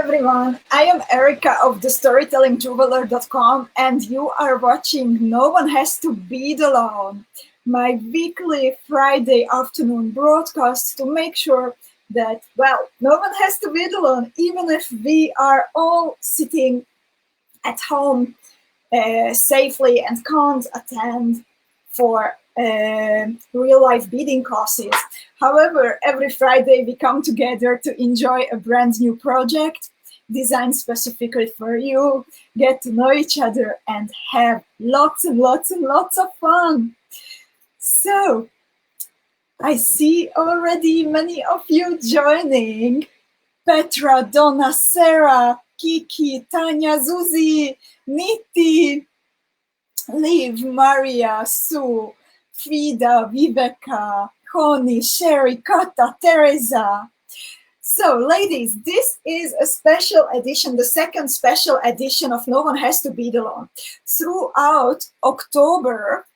everyone, I am Erika of thestorytellingjeweler.com and you are watching No One Has to Bead Alone, my weekly Friday afternoon broadcast to make sure that, well, no one has to bead alone, even if we are all sitting at home safely and can't attend for real-life beading classes. However, every Friday we come together to enjoy a brand new project designed specifically for you, get to know each other, and have lots and lots and lots of fun. So, I see already many of you joining. Petra, Donna, Sarah, Kiki, Tanya, Zuzi, Niti, Liv, Maria, Sue, Frida, Viveka, Connie, Sherry, Kata, Teresa. So, ladies, this is a special edition, the second special edition of No One Has to Bead Alone. Throughout October,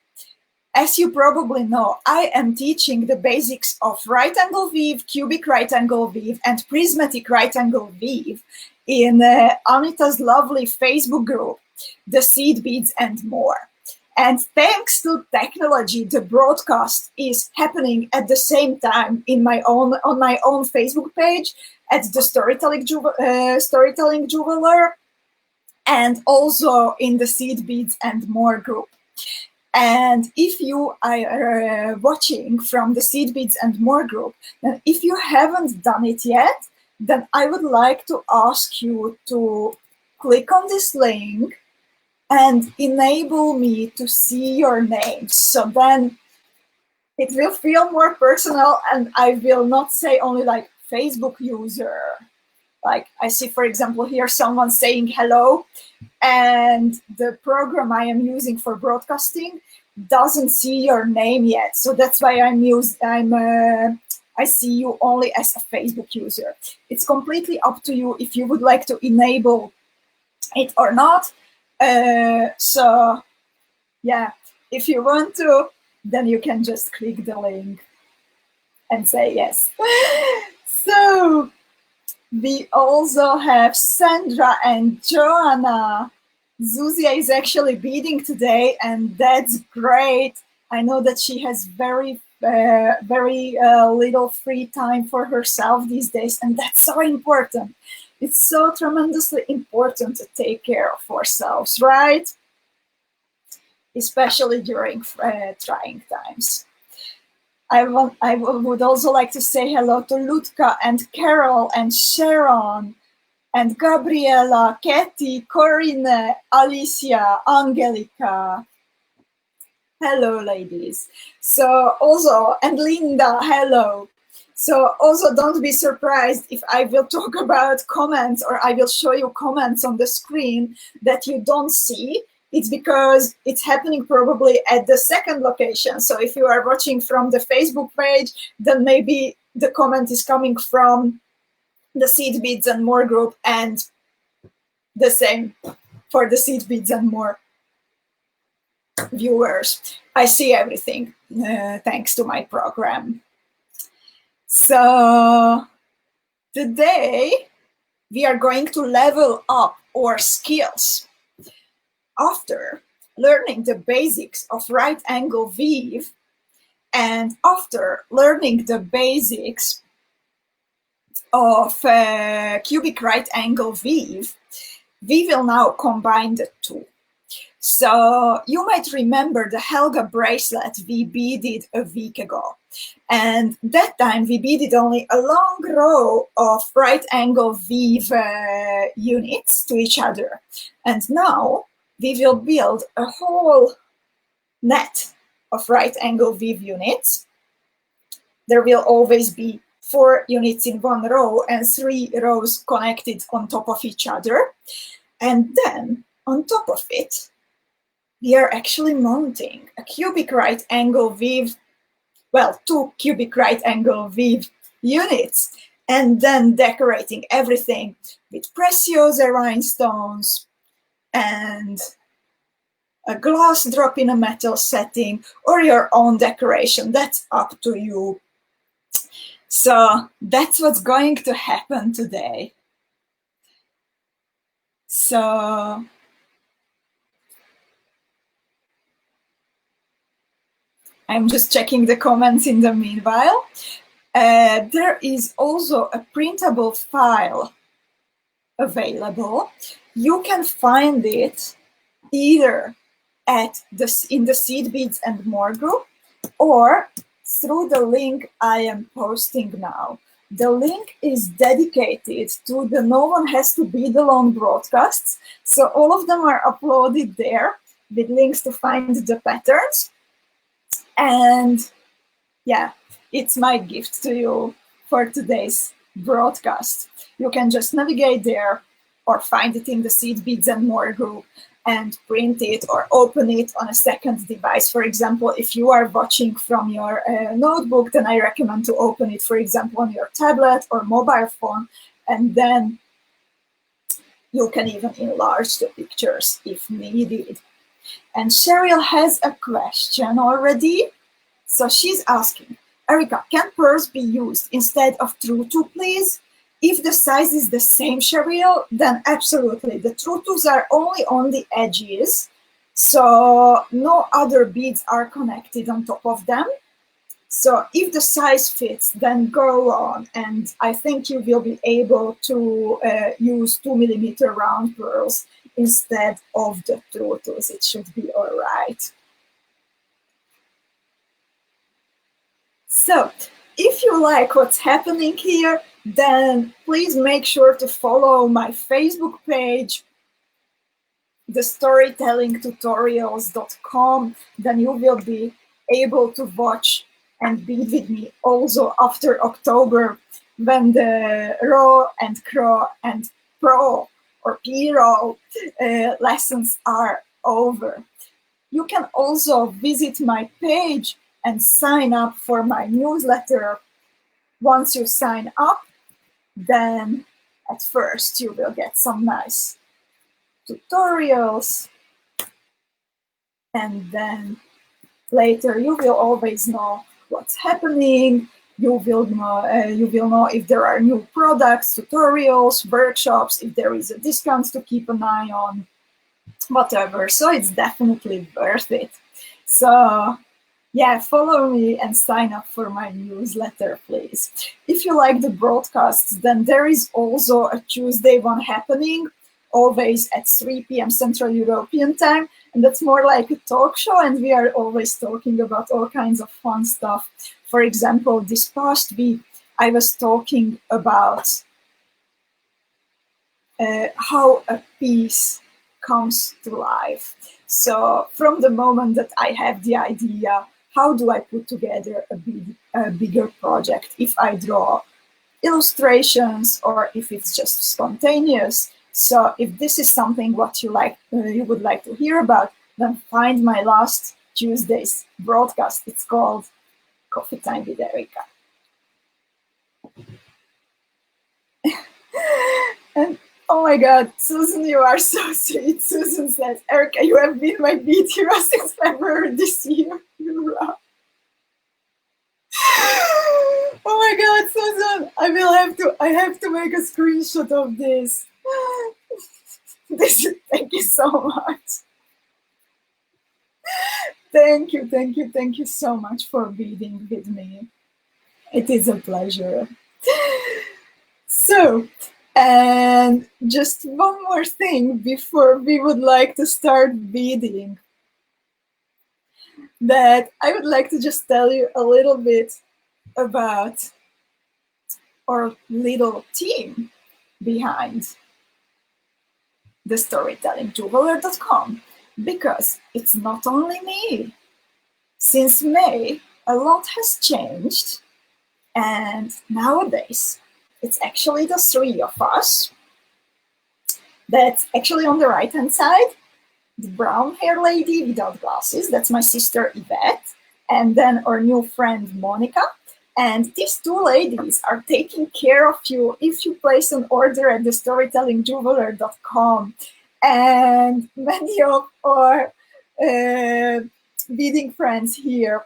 as you probably know, I am teaching the basics of right angle weave, cubic right angle weave, and prismatic right angle weave in Anita's lovely Facebook group, The Seed Beads and More. And thanks to technology, the broadcast is happening at the same time on my own Facebook page at the Storytelling Jeweler, and also in the Seed Beads and More group. And if you are watching from the Seed Beads and More group, then if you haven't done it yet, then I would like to ask you to click on this link and enable me to see your names. So then it will feel more personal and I will not say only like Facebook user. Like I see, for example, here someone saying hello, and the program I am using for broadcasting doesn't see your name yet. So that's why I see you only as a Facebook user. It's completely up to you if you would like to enable it or not. So yeah, if you want to, then you can just click the link and say yes. So we also have Sandra and Joanna. Zuzia is actually beading today, and that's great. I know that she has very little free time for herself these days, and that's so important. It's so tremendously important to take care of ourselves, right? Especially during trying times. I would also like to say hello to Lutka and Carol and Sharon and Gabriela, Katie, Corinne, Alicia, Angelica. Hello, ladies. So also, and Linda, hello. So also don't be surprised if I will talk about comments or I will show you comments on the screen that you don't see. It's because it's happening probably at the second location. So if you are watching from the Facebook page, then maybe the comment is coming from the Seed Beads and More group, and the same for the Seed Beads and More viewers. I see everything thanks to my program. So today we are going to level up our skills. After learning the basics of right angle weave and after learning the basics of cubic right angle weave, we will now combine the two. So you might remember the Helga bracelet we beaded a week ago. And that time we beaded only a long row of right angle weave units to each other. And now we will build a whole net of right angle weave units. There will always be 4 units in one row and 3 rows connected on top of each other. And then on top of it, we are actually mounting a cubic right angle weave, well, 2 cubic right angle weave units, and then decorating everything with PRECIOSA rhinestones and a glass drop in a metal setting or your own decoration. That's up to you. So that's what's going to happen today. So I'm just checking the comments in the meanwhile. There is also a printable file available. You can find it either in the Seed Beads and More group or through the link I am posting now. The link is dedicated to the No One Has to Bead Alone broadcasts. So all of them are uploaded there with links to find the patterns. And yeah, it's my gift to you for today's broadcast. You can just navigate there or find it in the Seed Beads and More group and print it or open it on a second device. For example, if you are watching from your notebook, then I recommend to open it, for example, on your tablet or mobile phone, and then you can even enlarge the pictures if needed. And Cheryl has a question already. So she's asking, Erika, can pearls be used instead of true-to, please? If the size is the same, Cheryl, then absolutely. The true-tos are only on the edges, so no other beads are connected on top of them. So if the size fits, then go on. And I think you will be able to use 2mm round pearls instead of the true-tos. It should be all right. So if you like what's happening here, then please make sure to follow my Facebook page, thestorytellingtutorials.com. Then you will be able to watch and bead with me also after October, when the raw and craw and pro or p-roll lessons are over. You can also visit my page and sign up for my newsletter. Once you sign up, then at first you will get some nice tutorials, and then later you will always know what's happening. You will know if there are new products, tutorials, workshops, if there is a discount to keep an eye on, whatever. So it's definitely worth it. So yeah, follow me and sign up for my newsletter, please. If you like the broadcasts, then there is also a Tuesday one happening, always at 3 p.m. Central European time. And that's more like a talk show, and we are always talking about all kinds of fun stuff. For example, this past week, I was talking about how a piece comes to life. So from the moment that I have the idea, how do I put together a bigger project? If I draw illustrations or if it's just spontaneous. So if this is something what you would like to hear about, then find my last Tuesday's broadcast. It's called Coffee Time with Erika. And oh my God, Susan, you are so sweet. Susan says, Erika, you have been my bead hero since February this year. Oh my God, Susan, I have to make a screenshot of this. Thank you so much. Thank you so much for beading with me. It is a pleasure. So, and just one more thing before we would like to start beading, that I would like to just tell you a little bit about our little team behind the storytellingjeweler.com, because it's not only me. Since May, a lot has changed, and nowadays it's actually the three of us. That's actually on the right-hand side, the brown hair lady without glasses, that's my sister Yvette, and then our new friend Monica. And these two ladies are taking care of you if you place an order at thestorytellingjeweler.com. And many of our beading friends here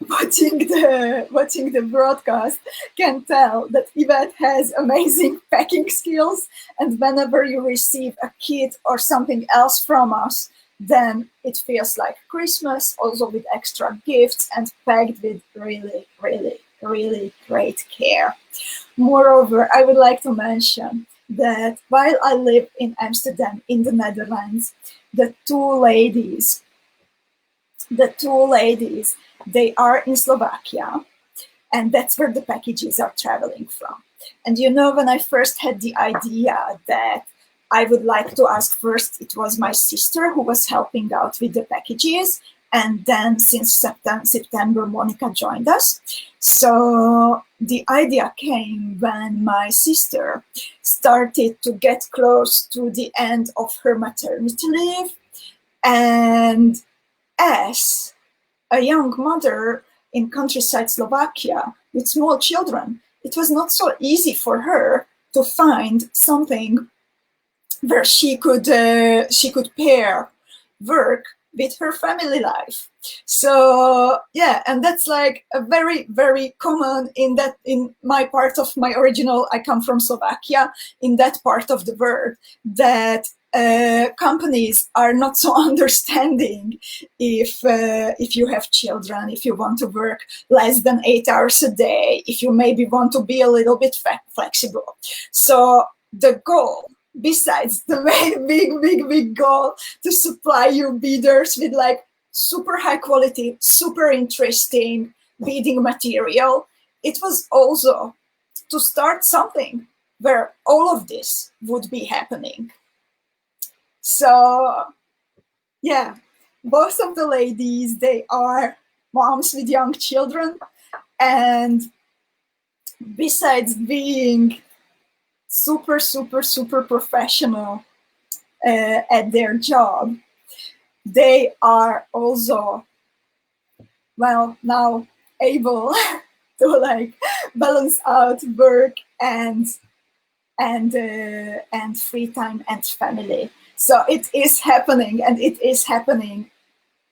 watching the broadcast can tell that Yvette has amazing packing skills, and whenever you receive a kit or something else from us, then it feels like Christmas, also with extra gifts and packed with really, really, really great care. Moreover, I would like to mention that while I live in Amsterdam in the Netherlands, the two ladies, they are in Slovakia, and that's where the packages are traveling from. And you know, when I first had the idea that I would like to ask first, it was my sister who was helping out with the packages. And then since September, Monica joined us. So the idea came when my sister started to get close to the end of her maternity leave. And as a young mother in countryside Slovakia with small children, it was not so easy for her to find something where she could pair work with her family life. So yeah, and that's like a very, very common in my part of my original, I come from Slovakia, in that part of the world, that companies are not so understanding if you have children, if you want to work less than 8 hours a day, if you maybe want to be a little bit flexible. So the goal, besides the very big goal to supply you beaders with like super high quality, super interesting beading material, it was also to start something where all of this would be happening. So yeah, both of the ladies, they are moms with young children, and besides being super professional at their job, they are also, well, now able to like balance out work and free time and family. So it is happening, and it is happening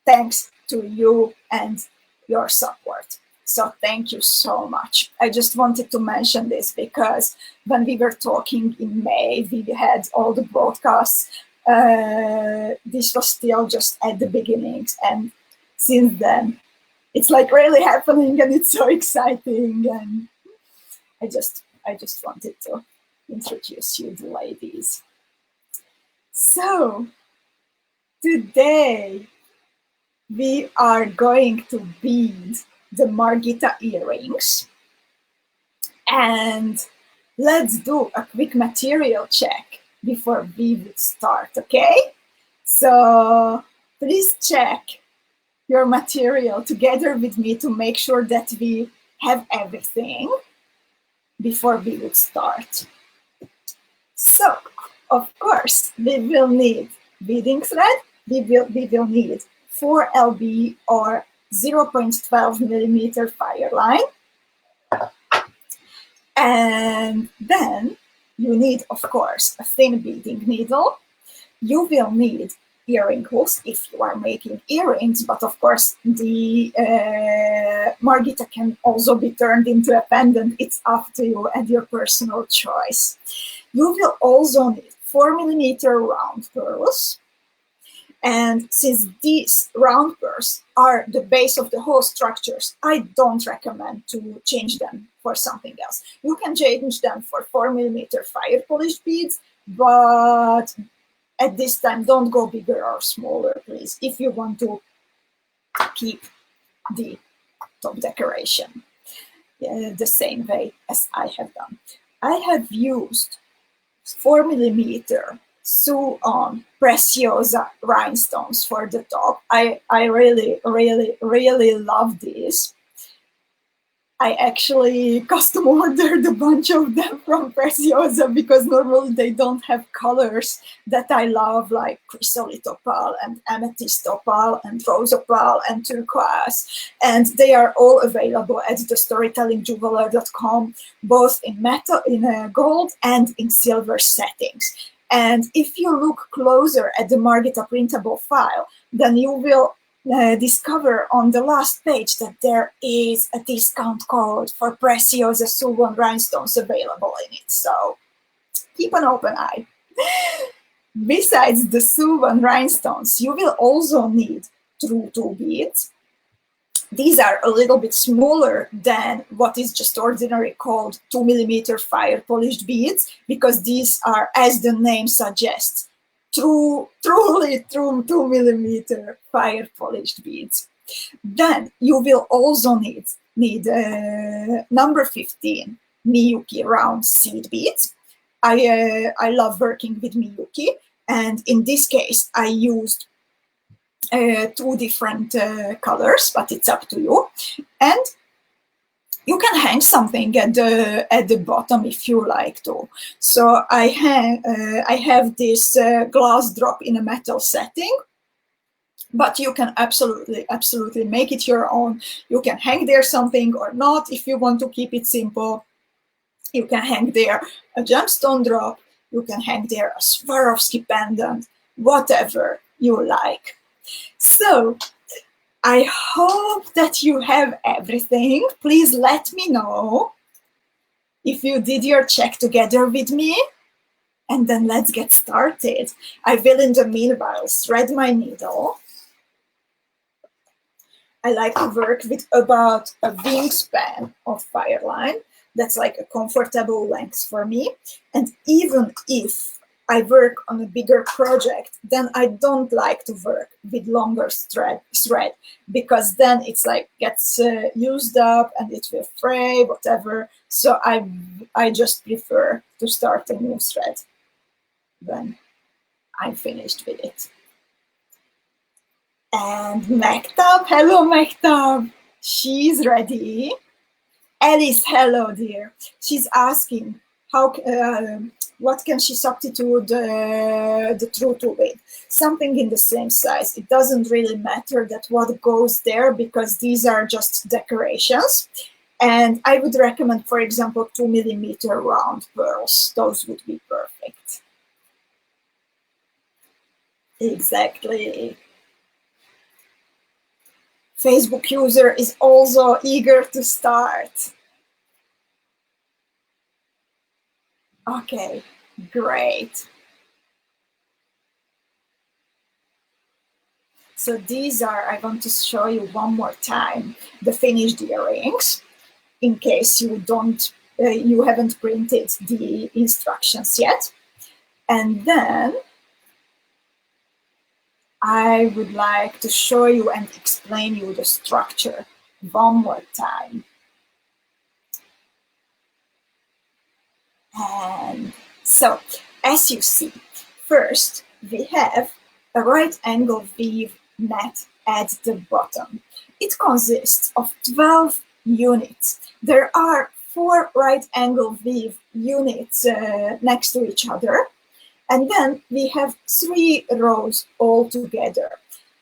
thanks to you and your support. So thank you so much. I just wanted to mention this because when we were talking in May, we had all the broadcasts. This was still just at the beginnings, and since then, it's like really happening, and it's so exciting. And I just wanted to introduce you, the ladies. So today we are going to bead the Margita earrings, and let's do a quick material check before we would start, okay? So please check your material together with me to make sure that we have everything before we would start. So, of course, we will need beading thread. We will need 4LB or 0.12 millimeter FIRELINE. And then you need, of course, a thin beading needle. You will need earring hooks if you are making earrings, but of course the Margita can also be turned into a pendant. It's up to you and your personal choice. You will also need 4 millimeter round pearls. And since these round pearls are the base of the whole structures, I don't recommend to change them for something else. You can change them for 4 millimeter fire polished beads, but at this time, don't go bigger or smaller, please, if you want to keep the top decoration the same way as I have done. I have used 4 millimeter sew-on PRECIOSA rhinestones for the top. I really love these. I actually custom ordered a bunch of them from PRECIOSA because normally they don't have colors that I love, like chrysolite opal and amethyst opal and rose opal and turquoise. And they are all available at thestorytellingjuveler.com, both in metal, in gold and in silver settings. And if you look closer at the Margita printable file, then you will discover on the last page that there is a discount code for PRECIOSA Suwon rhinestones available in it. So keep an open eye. Besides the Suwon rhinestones, you will also need true 2 beads. These are a little bit smaller than what is just ordinary called 2mm fire polished beads, because these are, as the name suggests, truly 2mm fire polished beads. Then you will also need number 15 MIYUKI round seed beads. I love working with MIYUKI, and in this case I used 2 different colors, but it's up to you. And you can hang something at the bottom if you like to. So I have this glass drop in a metal setting, but you can absolutely make it your own. You can hang there something or not if you want to keep it simple. You can hang there a gemstone drop. You can hang there a Swarovski pendant, whatever you like. So I hope that you have everything. Please let me know if you did your check together with me, and then let's get started. I will in the meanwhile thread my needle. I like to work with about a wingspan of FIRELINE. That's like a comfortable length for me. And even if I work on a bigger project, then I don't like to work with longer thread, because then it's like gets used up and it will fray, whatever. So I just prefer to start a new thread when I'm finished with it. And 𝐂𝐋𝐈𝐂𝐄, hello 𝐂𝐋𝐈𝐂𝐂𝐄, she's ready. Alice, hello dear. She's asking how what can she substitute the true 2 with? Something in the same size. It doesn't really matter that what goes there, because these are just decorations. And I would recommend, for example, 2mm round pearls. Those would be perfect. Exactly. Facebook user is also eager to start. Okay, great. So these are, I want to show you one more time, the finished earrings, in case you don't, you haven't printed the instructions yet. And then I would like to show you and explain you the structure one more time. And so, as you see, first we have a right angle weave net at the bottom. It consists of 12 units. There are 4 right angle weave units next to each other. And then we have 3 rows all together.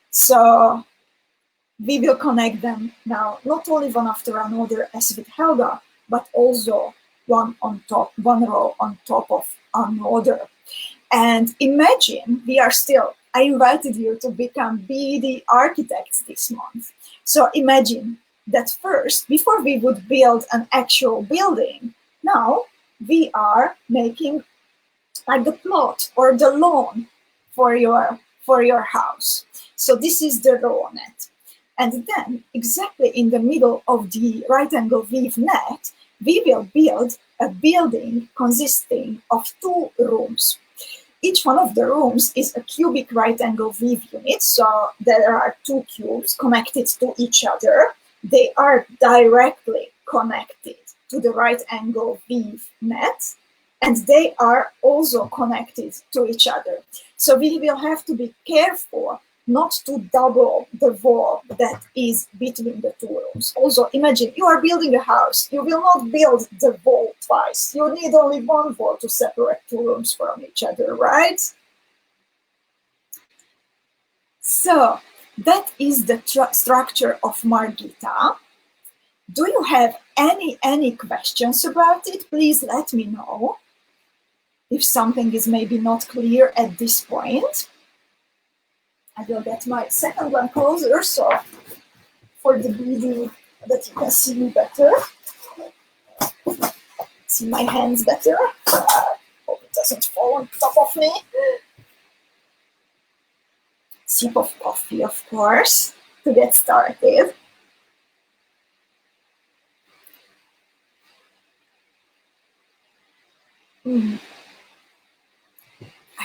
So we will connect them now, not only one after another as with Helga, but also one row on top of another. And imagine I invited you to become BD architects this month. So imagine that first, before we would build an actual building, now we are making like the plot or the lawn for your house. So this is the row net. And then exactly in the middle of the right angle weave net, we will build a building consisting of 2 rooms. Each one of the rooms is a cubic right angle weave unit. So there are 2 cubes connected to each other. They are directly connected to the right angle weave net, and they are also connected to each other. So we will have to be careful not to double the wall that is between the 2 rooms. Also, imagine you are building a house. You will not build the wall twice. You need only 1 wall to separate 2 rooms from each other, right? So that is the structure of Margita. Do you have any questions about it? Please let me know if something is maybe not clear at this point. I will get my second one closer, so for the beading that you can see me better, see my hands better. Hope it doesn't fall on top of me. Sip of coffee, of course, to get started. I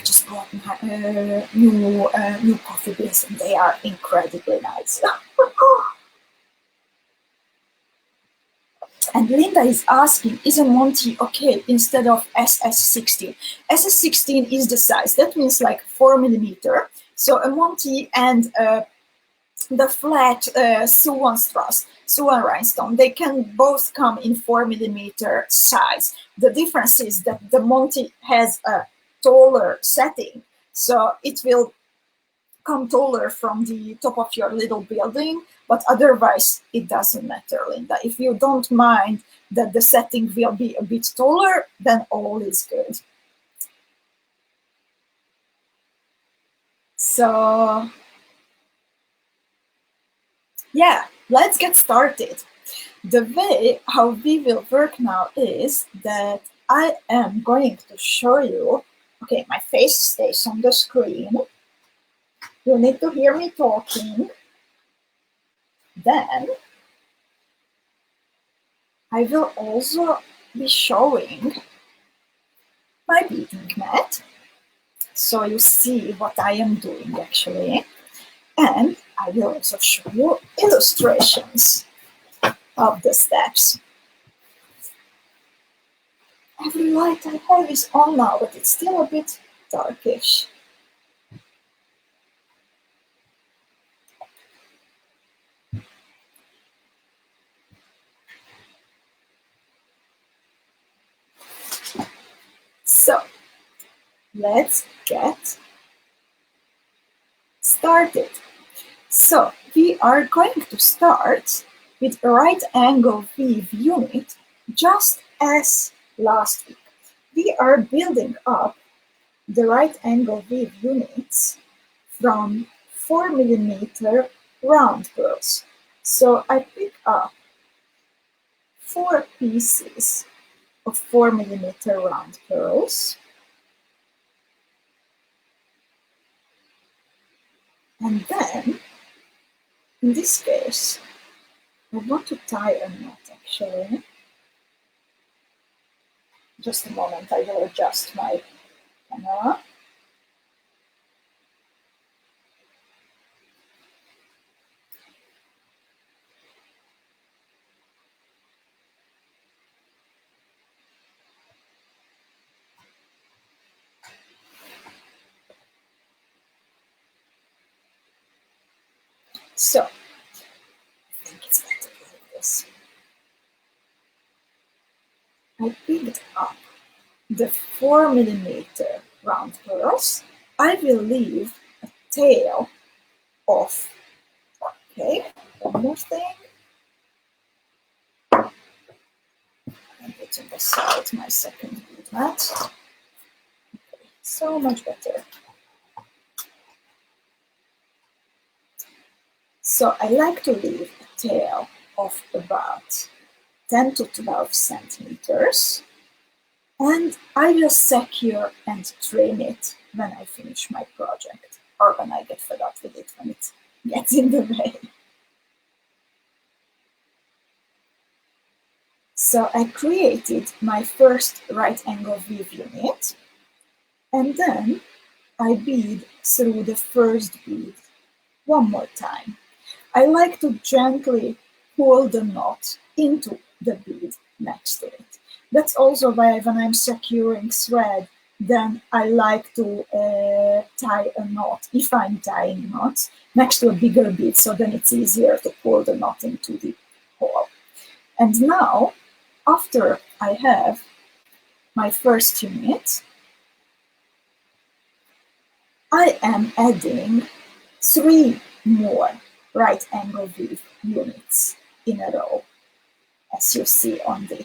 just bought my new coffee beans, and they are incredibly nice. And Linda is asking, is a Monty okay instead of SS16? SS16 is the size. That means like 4 millimeter. So a Monty and the flat Swan strass, Swan rhinestone, they can both come in 4 millimeter size. The difference is that the Monty has a taller setting, so it will come taller from the top of your little building, but otherwise it doesn't matter, Linda. If you don't mind that the setting will be a bit taller, then all is good. So yeah, let's get started. The way how we will work now is that I am going to show you, okay, my face stays on the screen. You need to hear me talking. Then I will also be showing my beading mat, so you see what I am doing actually. And I will also show you illustrations of the steps. Every light I have is on now, but it's still a bit darkish. So let's get started. So we are going to start with a right angle weave unit, just as last week. We are building up the right angle weave units from 4 millimeter round pearls. So I pick up 4 pieces of 4 millimeter round pearls, and then in this case I want to tie a knot actually. Just a moment, I will adjust my camera. So I think it's better like this. I picked up the 4 millimeter round pearls. I will leave a tail of, okay, one more thing. I'm putting aside my second bead mat. Okay, so much better. So I like to leave a tail of about 10 to 12 centimeters, and I will secure and trim it when I finish my project, or when I get fed up with it, when it gets in the way. So I created my first right angle weave unit, and then I bead through the first bead one more time. I like to gently pull the knot into the bead next to it. That's also why when I'm securing thread, then I like to tie a knot, if I'm tying knots, next to a bigger bead, so then it's easier to pull the knot into the hole. And now, after I have my first unit, I am adding 3 more right angle weave units in a row, as you see on the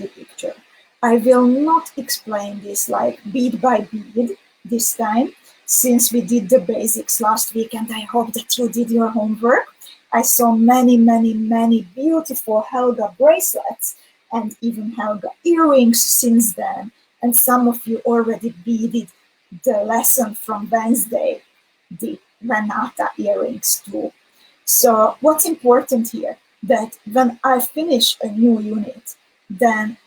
picture. I will not explain this like bead by bead this time, since we did the basics last week, and I hope that you did your homework. I saw many, many, many beautiful 𝐂𝐻𝐿 bracelets and even 𝐂𝐻𝐿 earrings since then. And some of you already beaded the lesson from Wednesday, the Renata earrings too. So what's important here, that when I finish a new unit, then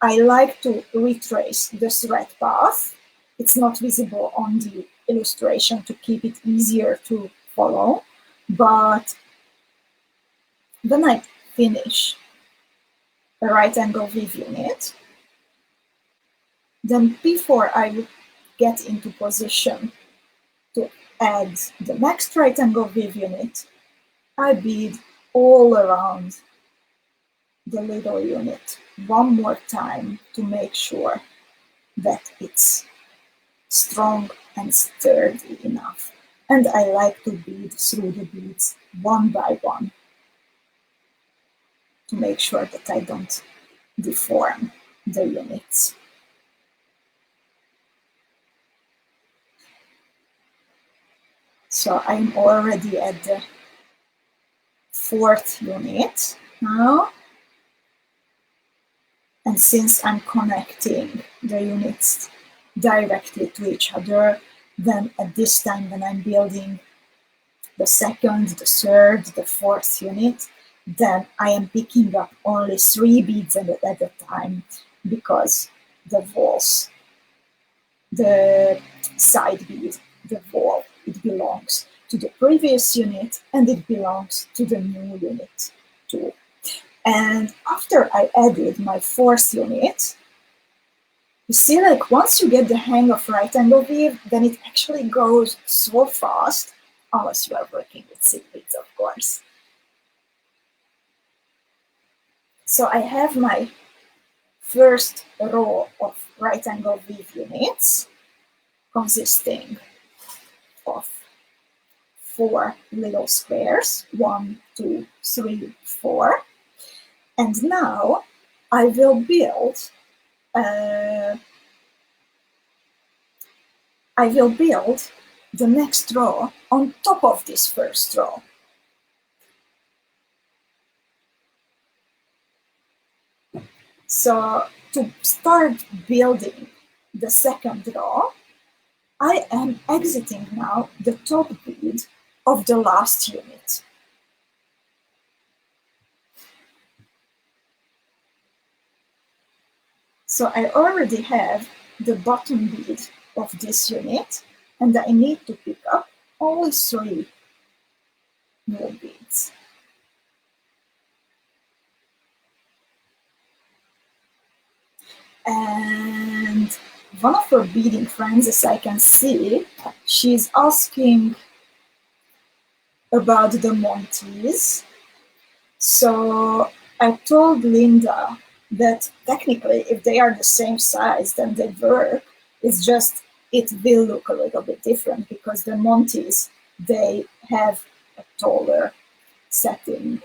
I like to retrace the thread path. It's not visible on the illustration to keep it easier to follow, but when I finish a right angle weave unit, then before I get into position to add the next right angle weave unit, I bead all around the little unit one more time to make sure that it's strong and sturdy enough. And I like to bead through the beads one by one to make sure that I don't deform the units. So I'm already at the 4th unit now. And since I'm connecting the units directly to each other, then at this time when I'm building the 2nd, the 3rd, the 4th unit, then I am picking up only 3 beads at a time, because the walls, the side bead, the wall, it belongs to the previous unit and it belongs to the new unit too. And after I added my 4th unit, you see, like once you get the hang of right angle weave, then it actually goes so fast, unless you are working with silk beads, of course. So I have my first row of right angle weave units consisting of 4 little squares, 1, 2, 3, 4. And now I will build the next row on top of this first row. So to start building the 2nd row, I am exiting now the top bead of the last unit. So I already have the bottom bead of this unit, and I need to pick up only 3 new beads. And one of her beading friends, as I can see, she's asking about the Monties. So I told Linda that technically if they are the same size, then they work. It's just, it will look a little bit different because the Monties, they have a taller setting.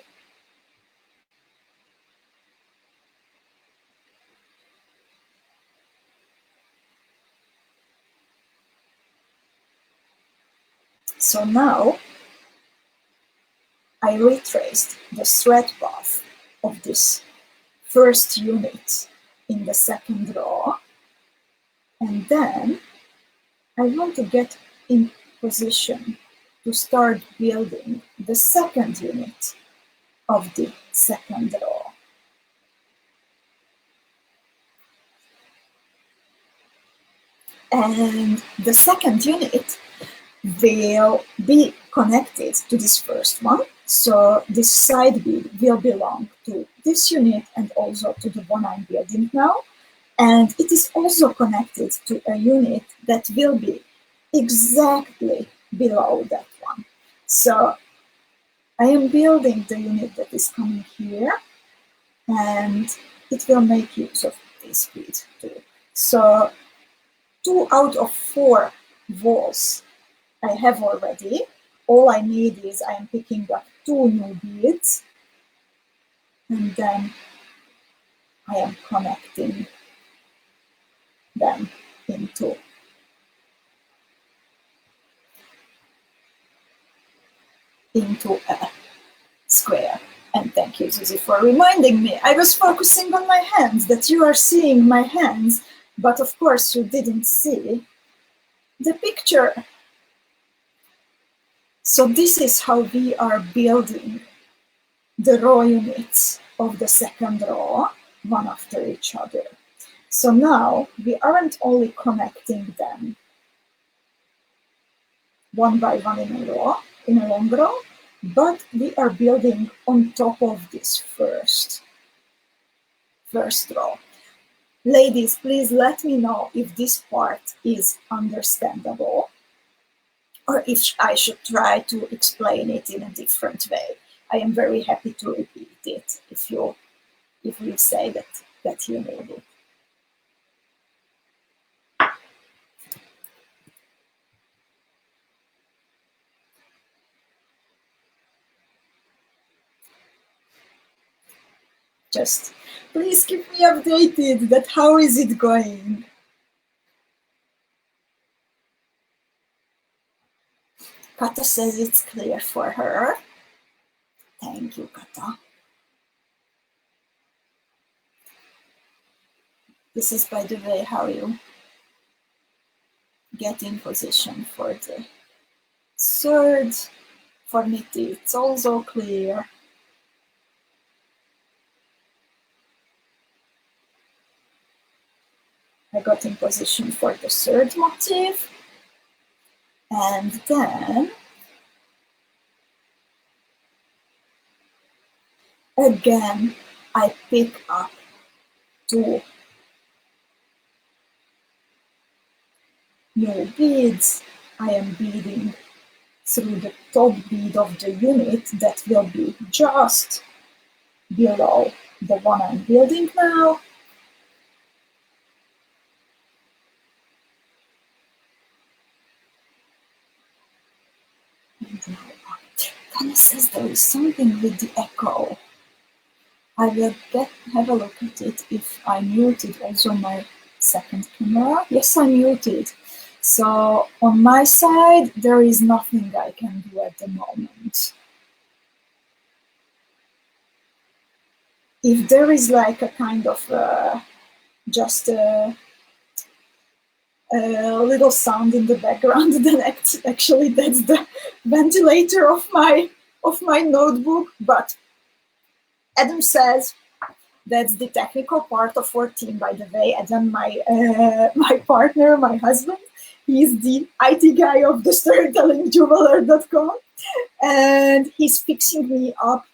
So now I retraced the thread path of this first unit in the 2nd row, and then I want to get in position to start building the 2nd unit of the 2nd row. And the 2nd unit will be connected to this first one. So this side bead will belong to this unit and also to the one I'm building now. And it is also connected to a unit that will be exactly below that one. So I am building the unit that is coming here, and it will make use of this bead too. So 2 out of 4 walls I have already. All I need is I am picking up 2 new beads, and then I am connecting them into into a square. And thank you, Susie, for reminding me. I was focusing on my hands, that you are seeing my hands, but of course you didn't see the picture. So this is how we are building the row units of the second row, one after each other. So now we aren't only connecting them one by one in a row, in a long row, but we are building on top of this first row. Ladies, please let me know if this part is understandable or if I should try to explain it in a different way. I am very happy to repeat it if you say that you need it. Just please keep me updated that how is it going. Kata says it's clear for her. Thank you, Kata. This is, by the way, how you get in position for the third. For Niti, it's also clear. I got in position for the third motif. And then, again, I pick up 2 new beads. I am beading through the top bead of the unit that will be just below the one I'm building now. Tanya says there is something with the echo. I will have a look at it if I muted also my second camera. Yes, I muted. So on my side, there is nothing I can do at the moment. If there is like a kind of just a little sound in the background, then actually that's the ventilator of my notebook. But Adam says that's the technical part of our team, by the way. Adam, my partner, my husband, he's the IT guy of the storytellingjeweler.com, and he's fixing me up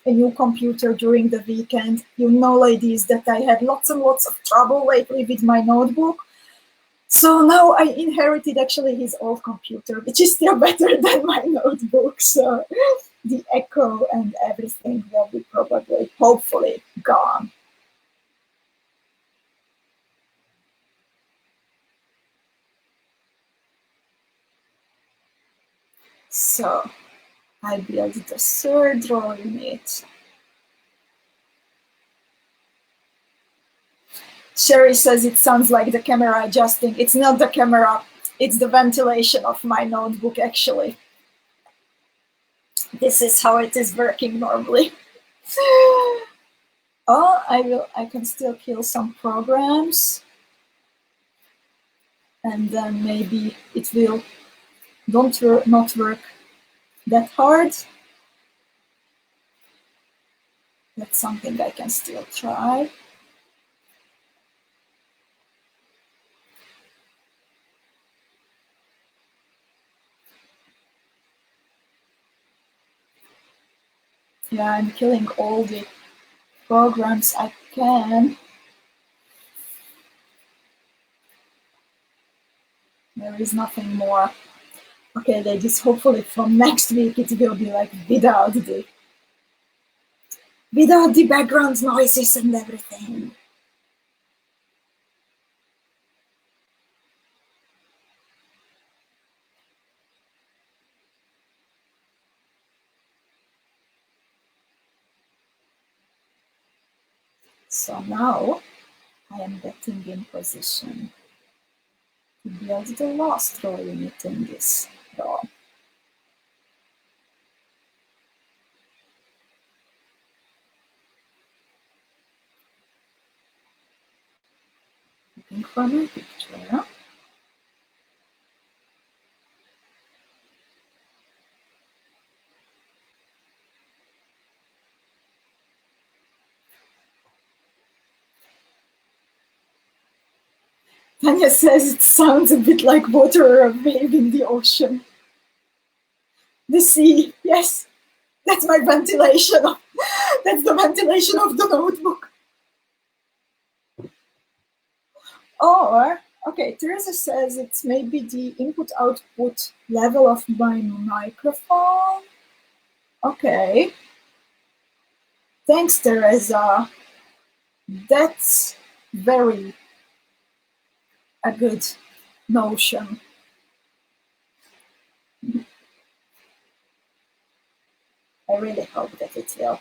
a new computer during the weekend. You know, ladies, that I had lots and lots of trouble lately with my notebook. So now I inherited actually his old computer, which is still better than my notebook. So the echo and everything will be probably, hopefully, gone. So I built the third row unit. Sherry says it sounds like the camera adjusting. It's not the camera, it's the ventilation of my notebook, actually. This is how it is working normally. Oh, I can still kill some programs. And then maybe it will not work that hard. That's something I can still try. Yeah, I'm killing all the programs I can. There is nothing more. Okay, ladies, hopefully from next week it will be like without the background noises and everything. So now I am getting in position to build the last row unit in this row. looking for my picture. Tanya says it sounds a bit like water or a wave in the ocean. The sea, yes, that's my ventilation. That's the ventilation of the notebook. Or, okay, Teresa says it's maybe the input-output level of my microphone. Okay. Thanks, Teresa. That's very a good notion. I really hope that it will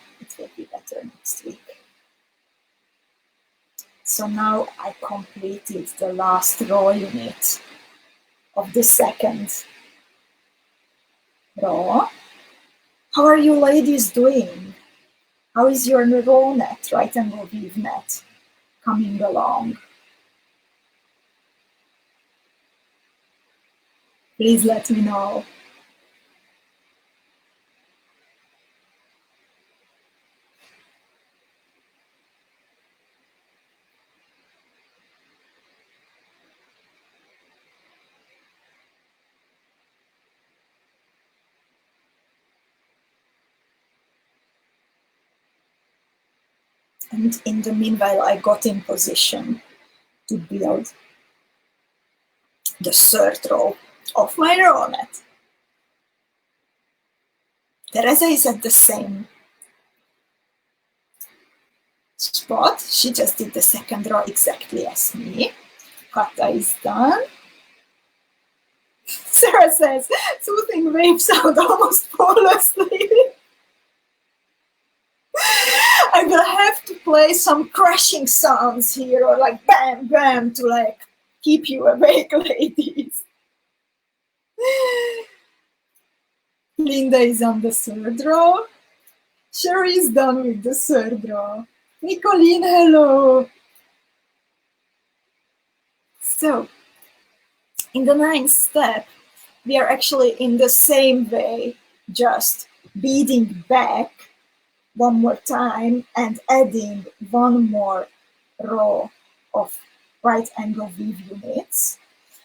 be better next week. So now I completed the last row unit of the second row. How are you ladies doing? How is your row net, right angle weave net, coming along? Please let me know. And in the meanwhile, I got in position to build the third row of my row net. Teresa is at the same spot. She just did the second row exactly as me. Kata is done. Sarah says, soothing wave sound, almost fall asleep. I will have to play some crashing sounds here, or like bam, bam, to like keep you awake, ladies. Linda is on the third row. Sherry is done with the third row. Nicoline, hello. So, in the ninth step, we are actually in the same way, just beading back one more time and adding one more row of right angle weave units.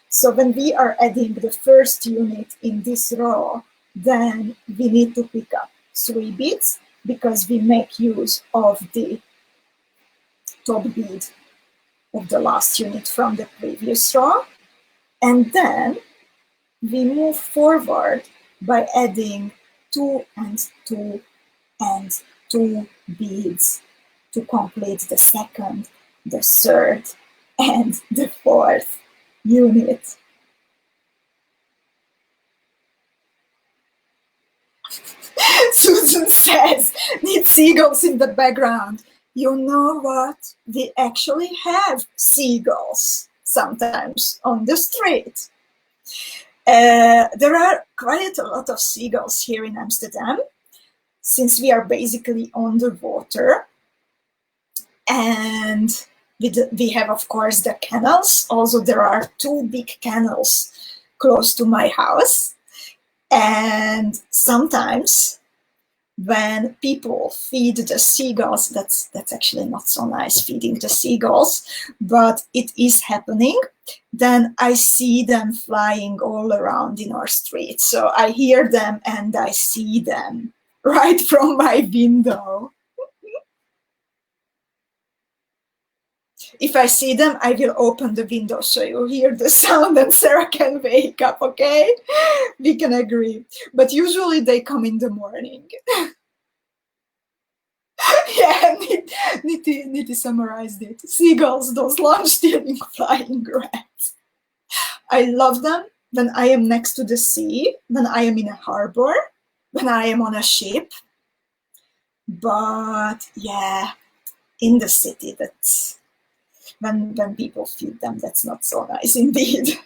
So when we are adding the first unit in this row, then we need to pick up 3 beads because we make use of the top bead of the last unit from the previous row. And then we move forward by adding 2 and 2 and 2 beads to complete the second, the third, and the fourth unit. Susan says, need seagulls in the background. You know what? We actually have seagulls sometimes on the street. There are quite a lot of seagulls here in Amsterdam, since we are basically on the water. And we have, of course, the canals. Also, there are 2 big canals close to my house. And sometimes when people feed the seagulls, that's actually not so nice, feeding the seagulls, but it is happening, then I see them flying all around in our street. So I hear them and I see them right from my window. If I see them, I will open the window so you hear the sound and Sarah can wake up, okay? We can agree. But usually they come in the morning. Yeah, need to summarize it. Seagulls, those lunch-stealing flying rats. I love them when I am next to the sea, when I am in a harbor, when I am on a ship. But yeah, in the city, that's when people feed them, that's not so nice indeed.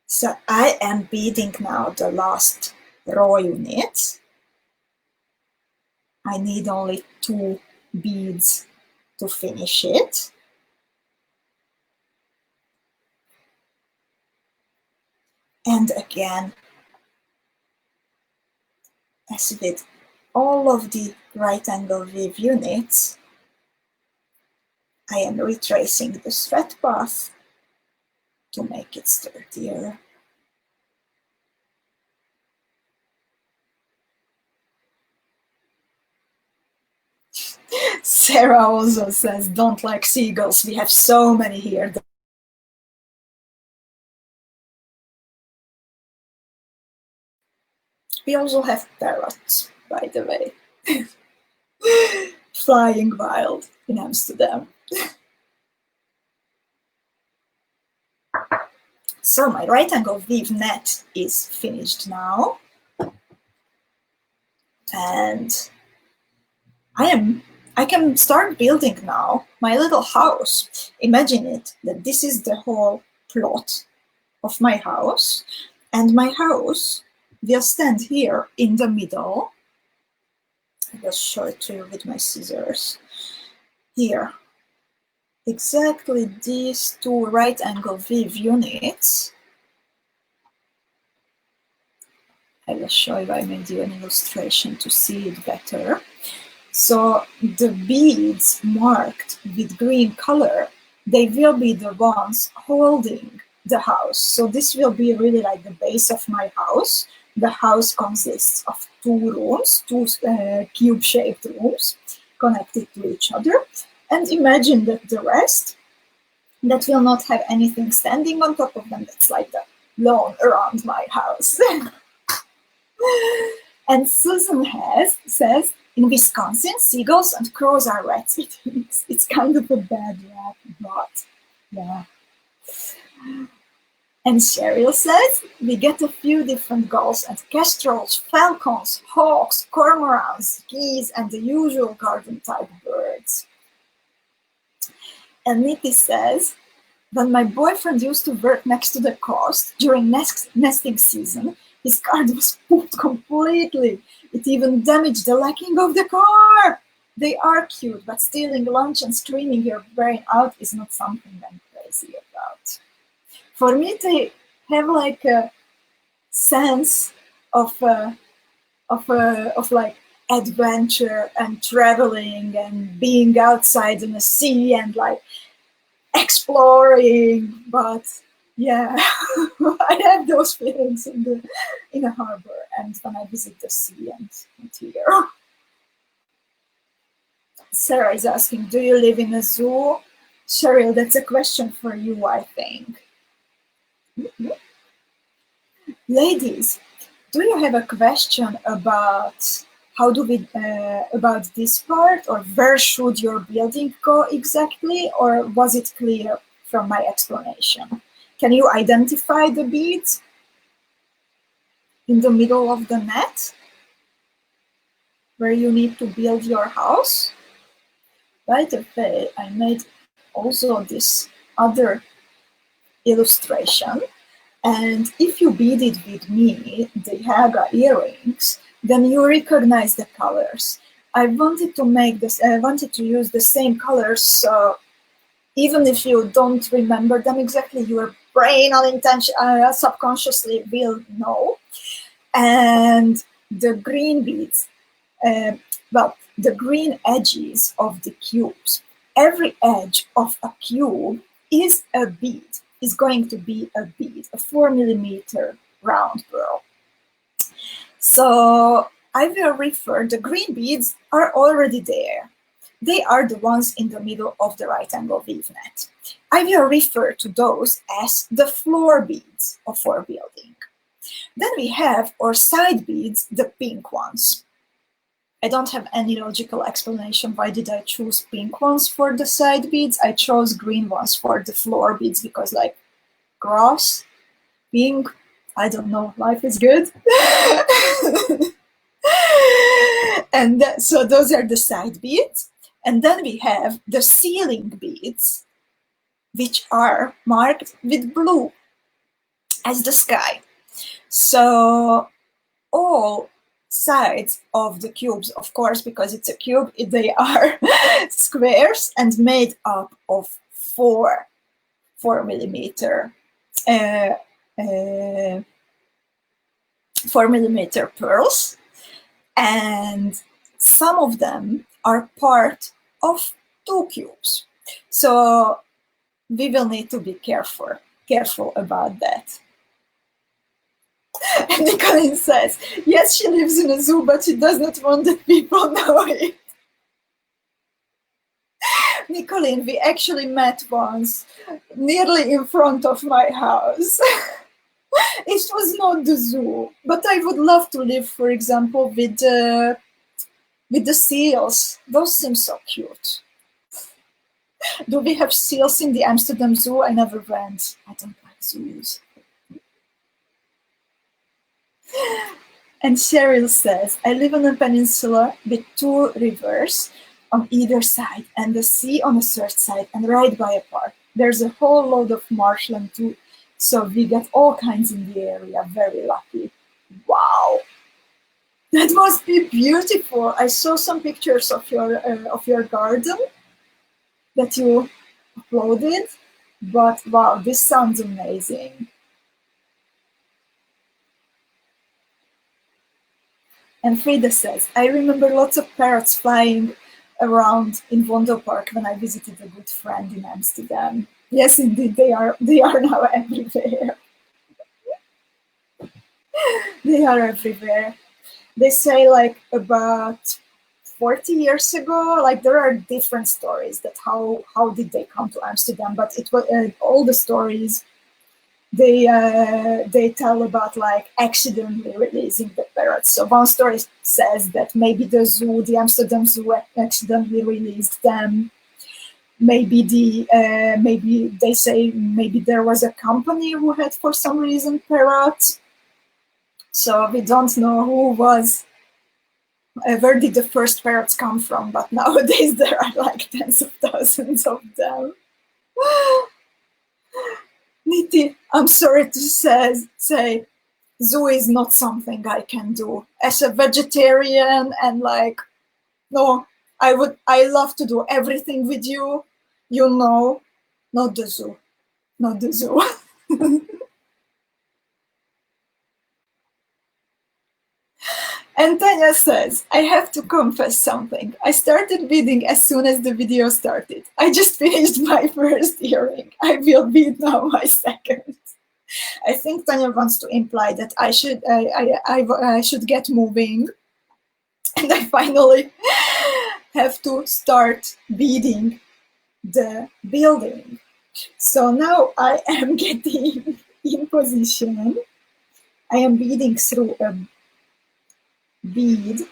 So I am beading now the last row unit. I need only 2 beads to finish it. And again, as with all of the right angle weave units, I am retracing the thread path to make it sturdier. Sarah also says, don't like seagulls, we have so many here. We also have parrots, by the way, flying wild in Amsterdam. So my right angle weave net is finished now. And I can start building now my little house. Imagine it, that this is the whole plot of my house. And my house will stand here in the middle. I will show it to you with my scissors. Here, exactly these 2 right angle weave units. I will show you, I made you an illustration to see it better. So the beads marked with green color, they will be the ones holding the house. So this will be really like the base of my house. The house consists of 2 rooms, 2 cube-shaped rooms connected to each other. And imagine that the rest, that will not have anything standing on top of them, that's like the lawn around my house. And Susan says, in Wisconsin, seagulls and crows are rats. It's kind of a bad rap, but yeah. And Cheryl says, we get a few different gulls and kestrels, falcons, hawks, cormorants, geese, and the usual garden-type birds. And Nikki says, when my boyfriend used to work next to the coast during nesting season, his card was pooped completely. It even damaged the lacking of the car. They are cute, but stealing lunch and screaming your brain out is not something I'm crazy about. For me, they have like a sense of like adventure and traveling and being outside in the sea and like exploring, but yeah, I have those feelings in a harbor and when I visit the sea and here. Sarah is asking, do you live in a zoo? Cheryl, that's a question for you, I think. Ladies, do you have a question about how do we, about this part, or where should your building go exactly, or was it clear from my explanation? Can you identify the beads in the middle of the net where you need to build your house? By the way, I made also this other illustration. And if you beaded with me the 𝐂𝐻𝐋𝐈𝐂𝐊 earrings, then you recognize the colors. I wanted to make this, I wanted to use the same colors, so even if you don't remember them exactly, your brain subconsciously will know. And the green beads, well, the green edges of the cubes, every edge of a cube is a bead, is going to be a bead, a 4mm round pearl. So I will refer, the green beads are already there. They are the ones in the middle of the right angle weave net. I will refer to those as the floor beads for building. Then we have our side beads, the pink ones. I don't have any logical explanation why did I choose pink ones for the side beads. I chose green ones for the floor beads because like grass, pink, I don't know, life is good. And so those are the side beads. And then we have the ceiling beads, which are marked with blue as the sky. So all sides of the cubes, of course, because it's a cube, they are squares and made up of 4mm 4mm pearls, and some of them are part of 2 cubes. So we will need to be careful about that. And Nicolene says, yes, she lives in a zoo, but she does not want that people know it. Nicolene, we actually met once, nearly in front of my house. It was not the zoo, but I would love to live, for example, with the seals. Those seem so cute. Do we have seals in the Amsterdam Zoo? I never went. I don't like zoos. And Cheryl says, I live on a peninsula with 2 rivers on either side and the sea on the third side and right by a park. There's a whole load of marshland too, so we get all kinds in the area. Very lucky. Wow, that must be beautiful. I saw some pictures of your garden that you uploaded, but wow, this sounds amazing. And Frida says, I remember lots of parrots flying around in Vondo Park when I visited a good friend in Amsterdam. Yes, indeed, they are now everywhere. They are everywhere. They say like about 40 years ago, like there are different stories that how did they come to Amsterdam, but it was all the stories they tell about like accidentally releasing the parrots. So one story says that maybe the Amsterdam Zoo accidentally released them. Maybe maybe they say maybe there was a company who had for some reason parrots. So we don't know who was. Where did the first parrots come from? But nowadays there are like tens of thousands of them. Niti, I'm sorry to say, zoo is not something I can do. As a vegetarian and like, no, I love to do everything with you, you know, not the zoo, not the zoo. And Tanya says, I have to confess something. I started beading as soon as the video started. I just finished my first earring. I will bead now my second. I think Tanya wants to imply that I should get moving. And I finally have to start beading the building. So now I am getting in position. I am beading through a bead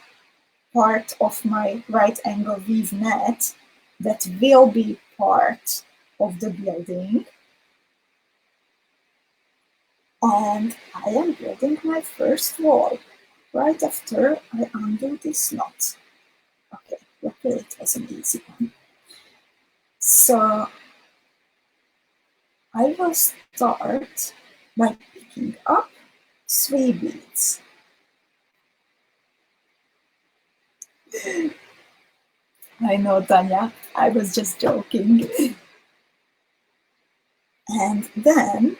part of my right angle weave net that will be part of the building. And I am building my first wall right after I undo this knot. Okay, luckily it was an easy one. So I will start by picking up 3 beads. I know, Tanya, I was just joking. And then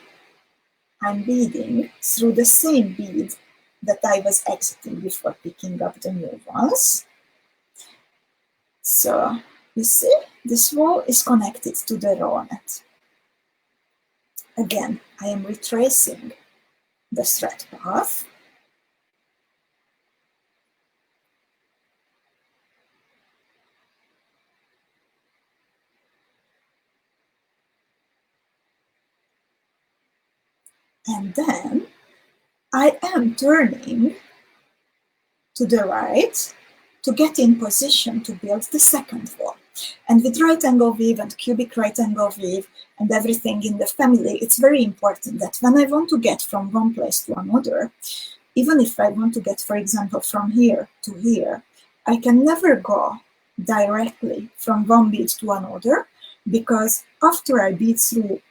I'm beading through the same bead that I was exiting before picking up the new ones. So you see, this wall is connected to the row net. Again, I am retracing the thread path. And then I am turning to the right to get in position to build the second wall. And with right angle weave and cubic right angle weave and everything in the family, it's very important that when I want to get from one place to another, even if I want to get, for example, from here to here, I can never go directly from one bead to another, because after I bead through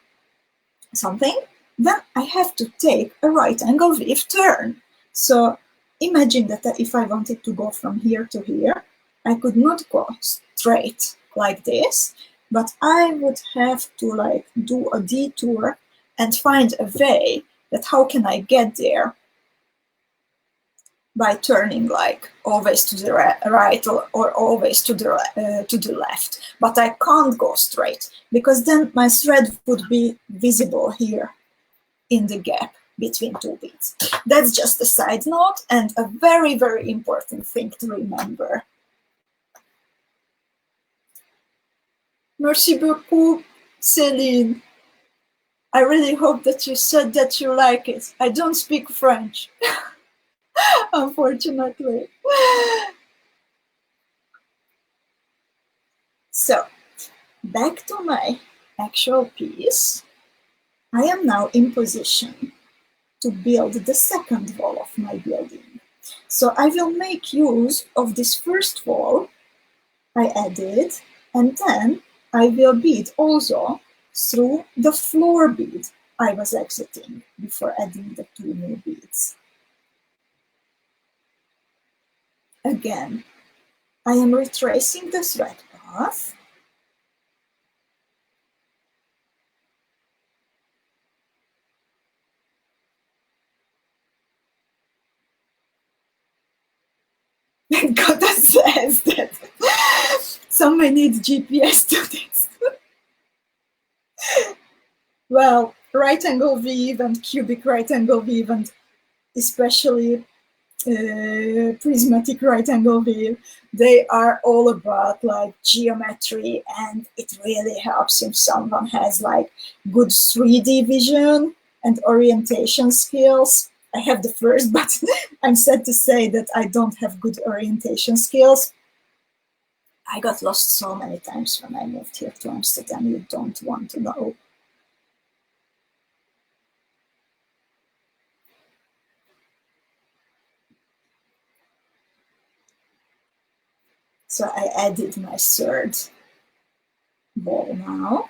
something, then I have to take a right angle weave turn. So imagine that if I wanted to go from here to here, I could not go straight like this, but I would have to like do a detour and find a way that how can I get there by turning like always to the right or always to the left. But I can't go straight because then my thread would be visible here in the gap between two beads. That's just a side note and a very, very important thing to remember. Merci beaucoup, Céline. I really hope that you said that you like it. I don't speak French, unfortunately. So, back to my actual piece. I am now in position to build the second wall of my building. So I will make use of this first wall I added, and then I will bead also through the floor bead I was exiting before adding the two new beads. Again, I am retracing the thread path. Gotta says that some may need GPS to this. Well, right angle weave and cubic right angle weave, and especially prismatic right angle weave, they are all about like geometry, and it really helps if someone has like good 3D vision and orientation skills. I have the first, but I'm sad to say that I don't have good orientation skills. I got lost so many times when I moved here to Amsterdam, you don't want to know. So I added my third ball now.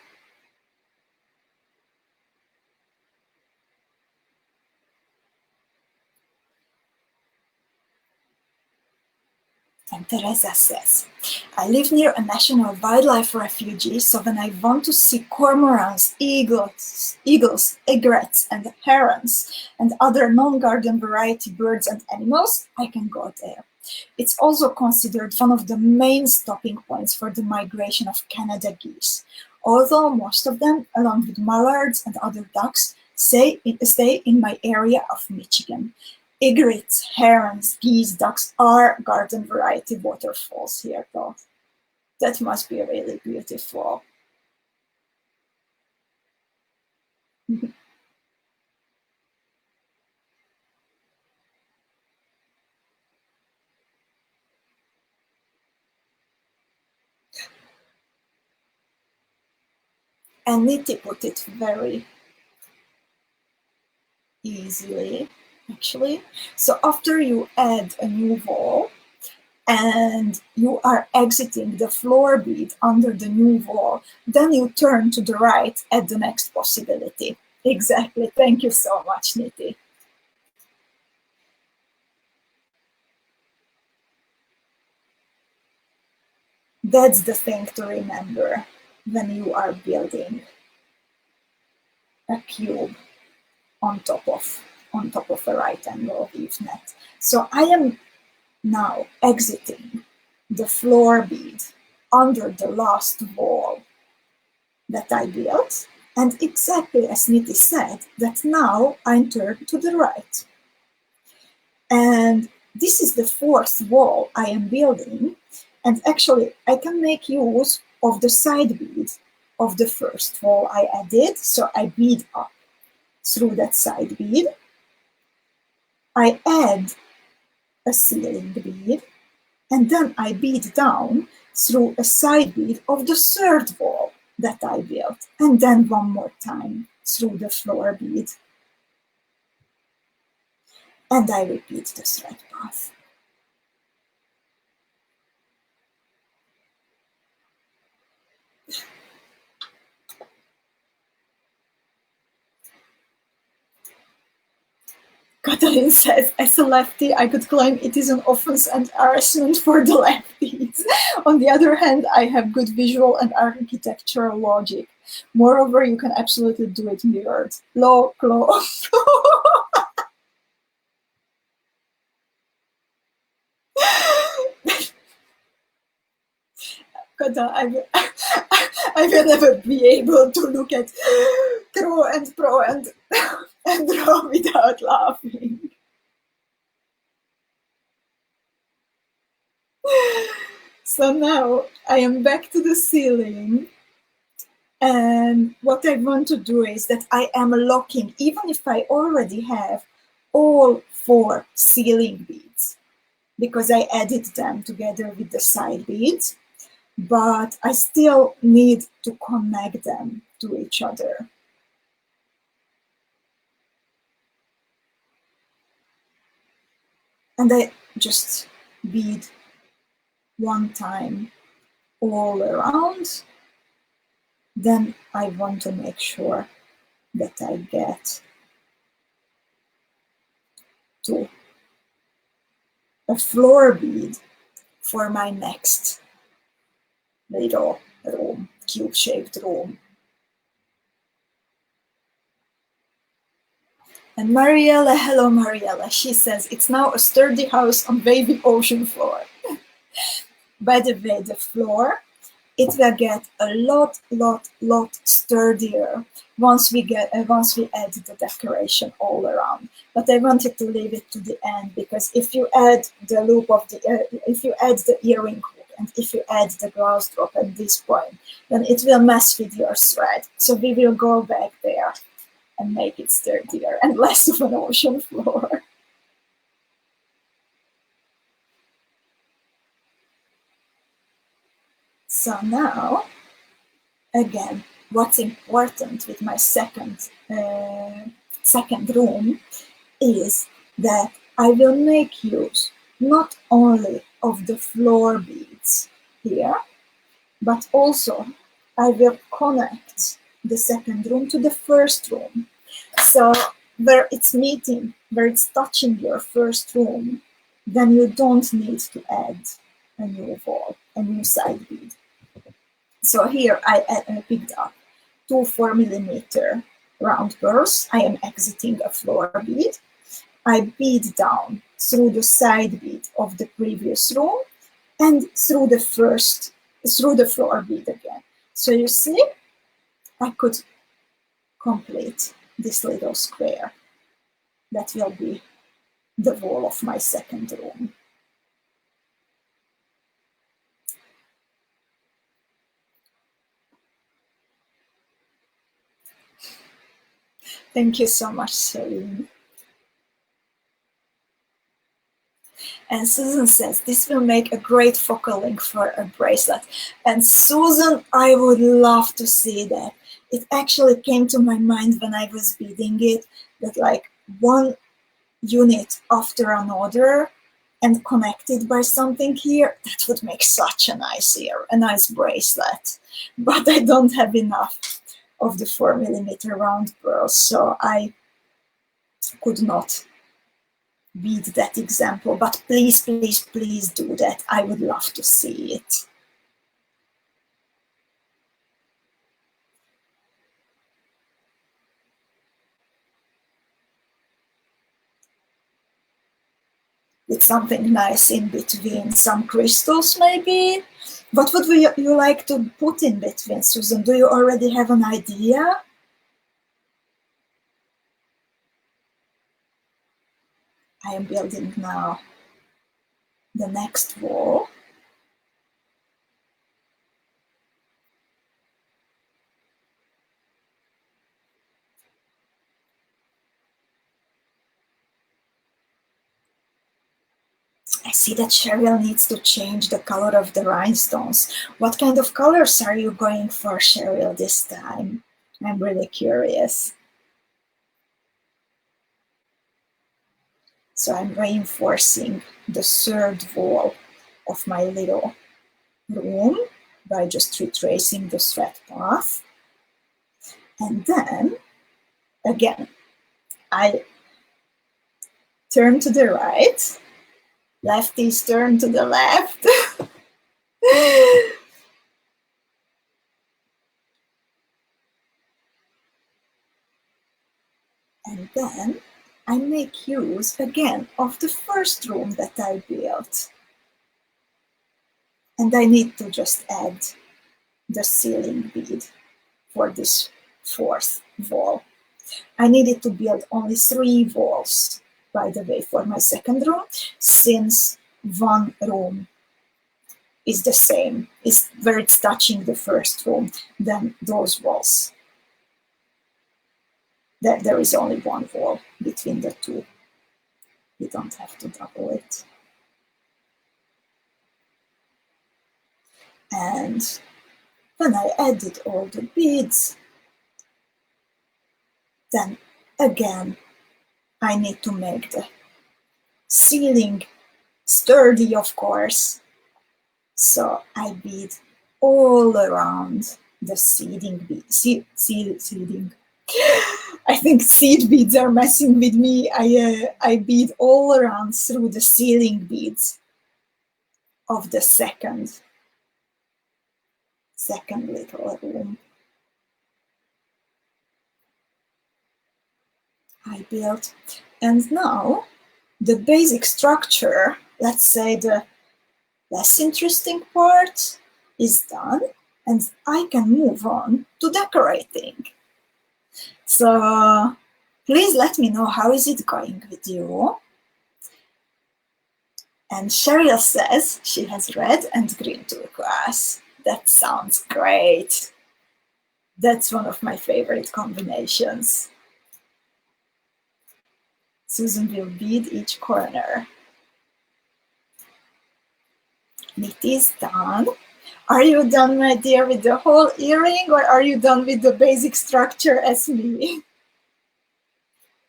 And Teresa says, I live near a national wildlife refuge, so when I want to see cormorants, eagles, egrets, and herons, and other non-garden variety birds and animals, I can go there. It's also considered one of the main stopping points for the migration of Canada geese, although most of them, along with mallards and other ducks, stay in my area of Michigan. Egrets, herons, geese, ducks are garden variety waterfalls here, though. That must be really beautiful. And Niti put it very easily, actually. So after you add a new wall, and you are exiting the floor bead under the new wall, then you turn to the right at the next possibility. Exactly. Thank you so much, Niti. That's the thing to remember when you are building a cube on top of a right angle weave net. So I am now exiting the floor bead under the last wall that I built, and exactly as Niti said, that now I'm turned to the right. And this is the fourth wall I am building, and actually I can make use of the side bead of the first wall I added, so I bead up through that side bead. I add a ceiling bead, and then I bead down through a side bead of the third wall that I built, and then one more time through the floor bead. And I repeat the thread path. Katalin says, as a lefty, I could claim it is an offense and harassment for the lefties. On the other hand, I have good visual and architectural logic. Moreover, you can absolutely do it mirrored. Low, close. Kata, I will never be able to look at pro and draw without laughing. So now I am back to the ceiling, and what I want to do is that I am locking, even if I already have all 4 ceiling beads, because I added them together with the side beads, but I still need to connect them to each other. And I just bead 1 time all around. Then I want to make sure that I get to a floor bead for my next little room, cube-shaped room. And Mariella, hello Mariella, she says, it's now a sturdy house on wavy ocean floor. By the way, the floor, it will get a lot sturdier once we add the decoration all around. But I wanted to leave it to the end, because if you add the loop of the, if you add the earring hook, and if you add the glass drop at this point, then it will mess with your thread. So we will go back there and make it sturdier and less of an ocean floor. So now, again, what's important with my second room is that I will make use not only of the floor beads here, but also I will connect the second room to the first room. So where it's meeting, where it's touching your first room, then you don't need to add a new wall, a new side bead. So here I picked up 2 4mm round pearls. I am exiting a floor bead. I bead down through the side bead of the previous room and through the floor bead again. So you see, I could complete this little square that will be the wall of my second room. Thank you so much, Celine. And Susan says, this will make a great focal link for a bracelet. And Susan, I would love to see that. It actually came to my mind when I was beading it, that like one unit after another and connected by something here, that would make such a nice bracelet. But I don't have enough of the 4mm round pearls, so I could not bead that example. But please, please, please do that. I would love to see it. With something nice in between, some crystals maybe. What would you like to put in between, Susan? Do you already have an idea? I am building now the next wall. I see that Cheryl needs to change the color of the rhinestones. What kind of colors are you going for, Cheryl, this time? I'm really curious. So I'm reinforcing the third wall of my little room by just retracing the thread path. And then, again, I turn to the right. Lefties turn to the left. And then I make use again of the first room that I built. And I need to just add the ceiling bead for this fourth wall. I needed to build only 3 walls, by the way, for my second room, since one room is the same, is where it's touching the first room, then those walls. There is only one wall between the two. You don't have to double it. And when I added all the beads, then again, I need to make the ceiling sturdy, of course. So I bead all around the seeding bead. Seeding. I think seed beads are messing with me. I bead all around through the ceiling beads of the second little room. I built, and now the basic structure, let's say the less interesting part, is done, and I can move on to decorating. So please let me know how is it going with you. And Cheryl says she has red and green turquoise. That sounds great. That's one of my favorite combinations. Susan will bead each corner. And it is done. Are you done, my dear, with the whole earring, or are you done with the basic structure as me?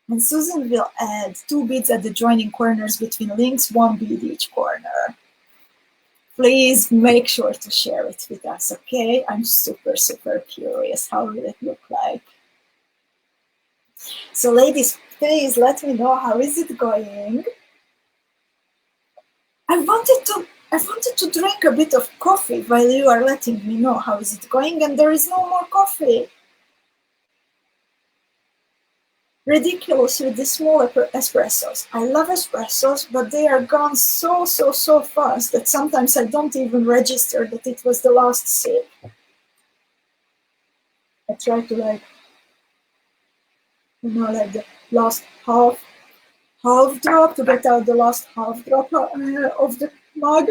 And Susan will add 2 beads at the joining corners between links, 1 bead each corner. Please make sure to share it with us, okay? I'm super, super curious. How will it look like? So ladies, please let me know how is it going. I wanted to drink a bit of coffee while you are letting me know how is it going, and there is no more coffee. Ridiculous with the small espressos. I love espressos, but they are gone so fast that sometimes I don't even register that it was the last sip. I try to, like, you know, like the last half drop to get out the last half drop of the mug.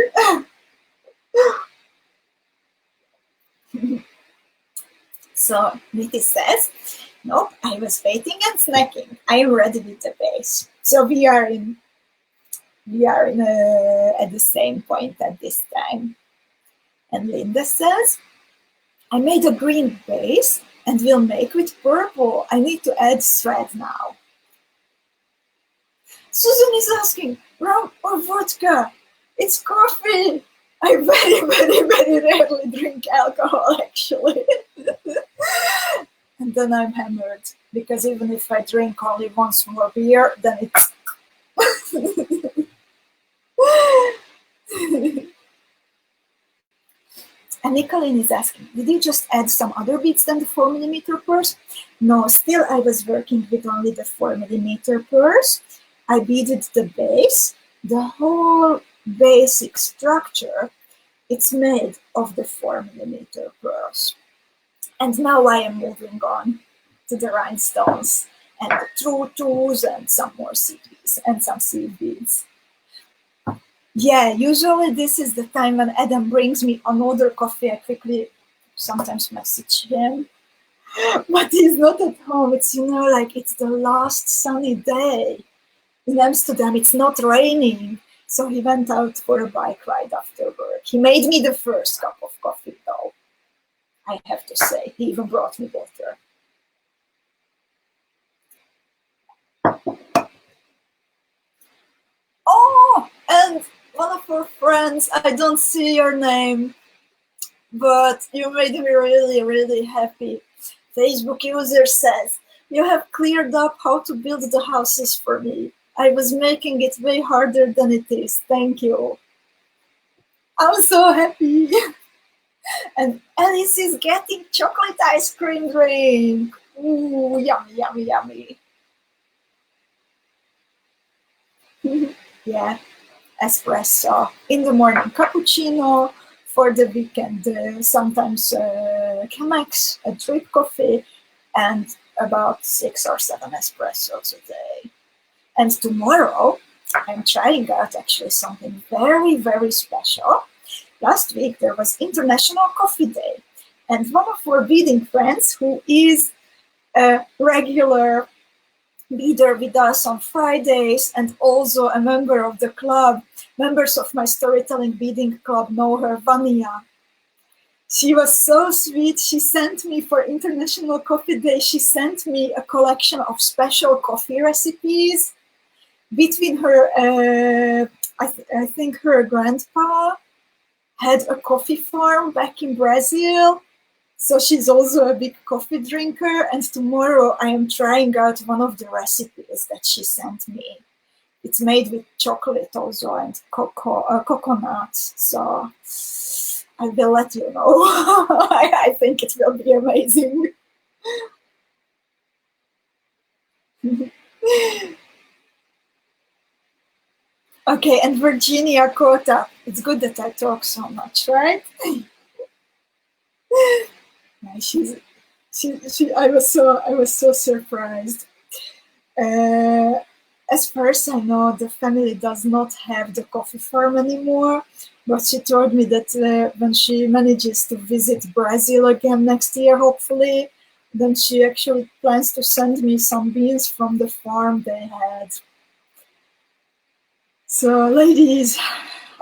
So Nikki says, nope, I was waiting and snacking. I am ready with the base. So we are at the same point at this time. And Linda says, I made a green base and will make with purple. I need to add thread now. Susan is asking, rum or vodka? It's coffee. I very rarely drink alcohol, actually. And then I'm hammered, because even if I drink only once more beer, then it's... And Nicolene is asking, did you just add some other beads than the 4mm purse? No, still I was working with only the 4mm purse. I beaded the base. The whole basic structure, it's made of the 4mm purse. And now I am moving on to the rhinestones and the tutus and some more seed beads and some seed beads. Yeah, usually this is the time when Adam brings me another coffee. I quickly sometimes message him, but he's not at home. It's, you know, like it's the last sunny day in Amsterdam. It's not raining. So he went out for a bike ride after work. He made me the first cup of coffee, though, I have to say. He even brought me water. Oh, and one of our friends, I don't see your name, but you made me really happy. Facebook user says, you have cleared up how to build the houses for me. I was making it way harder than it is. Thank you. I'm so happy. And Alice is getting chocolate ice cream drink. Ooh, yummy, yummy, yummy. Yeah, espresso. In the morning, cappuccino. For the weekend, sometimes 𝐂𝐋𝐈𝐂𝐄, a drip coffee, and about 6 or 7 espressos a day. And tomorrow, I'm trying out actually something very, very special. Last week, there was International Coffee Day. And one of our beading friends, who is a regular beader with us on Fridays and also a member of the club, members of my storytelling beading club know her, Vania. She was so sweet. She sent me for International Coffee Day, she sent me a collection of special coffee recipes. Between her, I think her grandpa had a coffee farm back in Brazil. So she's also a big coffee drinker. And tomorrow I am trying out one of the recipes that she sent me. It's made with chocolate also and coconuts. So I will let you know. I think it will be amazing. Okay, and Virginia Kota. It's good that I talk so much, right? I was so surprised. As far as I know, the family does not have the coffee farm anymore, but she told me that when she manages to visit Brazil again next year, hopefully, then she actually plans to send me some beans from the farm they had. So, ladies,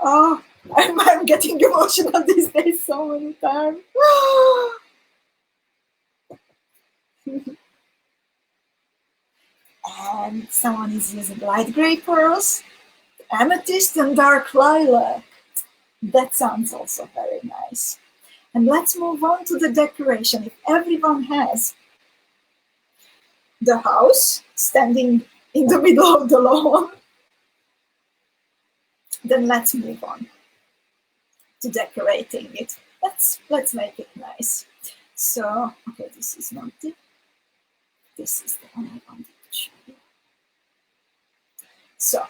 oh, I'm getting emotional these days so many times. And someone is using light gray pearls, amethyst, and dark lilac. That sounds also very nice. And let's move on to the decoration. If everyone has the house standing in the middle of the lawn, then let's move on to decorating it. Let's make it nice. So, okay, this is not it. This is the one I wanted to show you. So,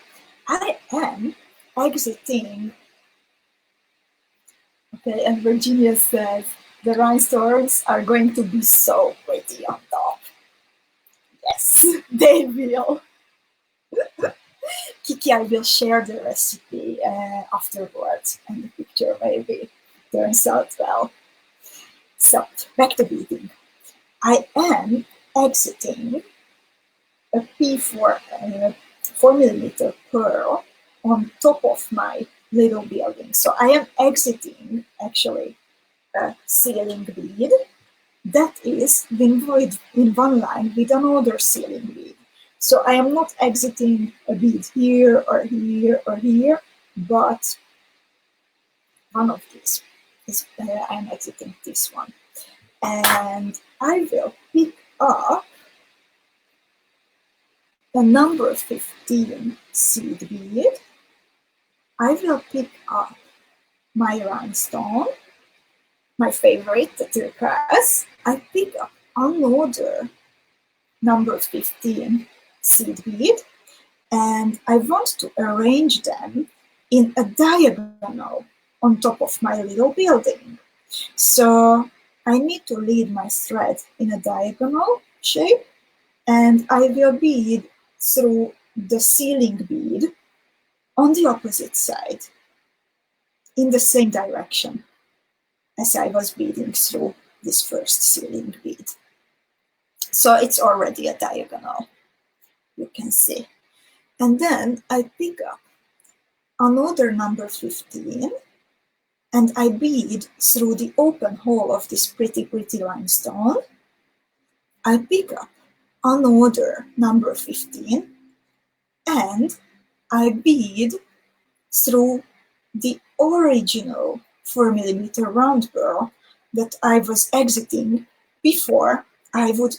I am exiting. Okay, and Virginia says the rhinestones are going to be so pretty on top. Yes, they will. Kiki, I will share the recipe afterwards, and the picture maybe turns out well. So, back to beading. I am exiting a P4 4mm pearl on top of my little building. So I am exiting actually a ceiling bead that is in one line with another ceiling bead. So I am not exiting a bead here or here or here, but one of these is I am exiting this one. And I will pick up the number 15 seed bead. I will pick up my rhinestone, my favorite, the turquoise. I pick up another number 15 seed bead, and I want to arrange them in a diagonal on top of my little building. So I need to lead my thread in a diagonal shape, and I will bead through the ceiling bead on the opposite side in the same direction as I was beading through this first ceiling bead. So it's already a diagonal, you can see. And then I pick up another number 15 and I bead through the open hole of this pretty rhinestone. I pick up another number 15 and I bead through the original 4mm round pearl that I was exiting before I would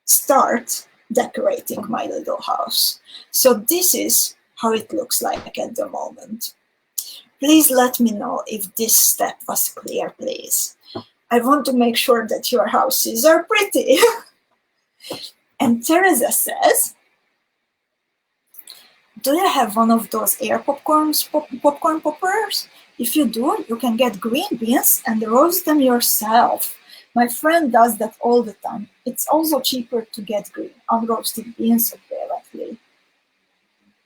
start decorating my little house. So this is how it looks like at the moment. Please let me know if this step was clear, please. I want to make sure that your houses are pretty. And Teresa says, do you have one of those air popcorn poppers? If you do, you can get green beans and roast them yourself. My friend does that all the time. It's also cheaper to get green, unroasted beans apparently.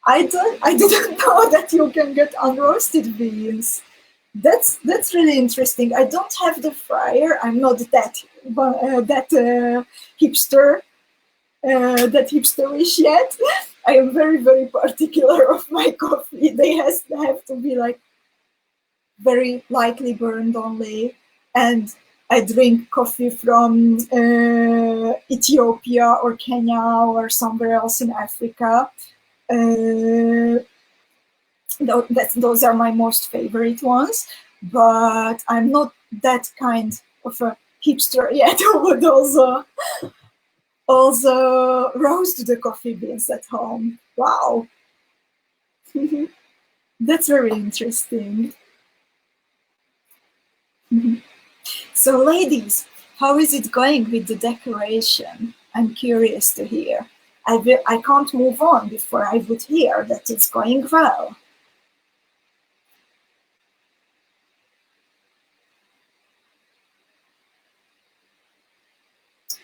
I didn't know that you can get unroasted beans. That's really interesting. I don't have the fryer. I'm not that hipster. That hipsterish yet. I am very particular of my coffee. They have to be like very lightly burned only, and I drink coffee from Ethiopia or Kenya or somewhere else in Africa. Those are my most favorite ones, but I'm not that kind of a hipster yet who would also roast the coffee beans at home. Wow. That's very interesting. So ladies, how is it going with the decoration? I'm curious to hear. I can't move on before I would hear that it's going well.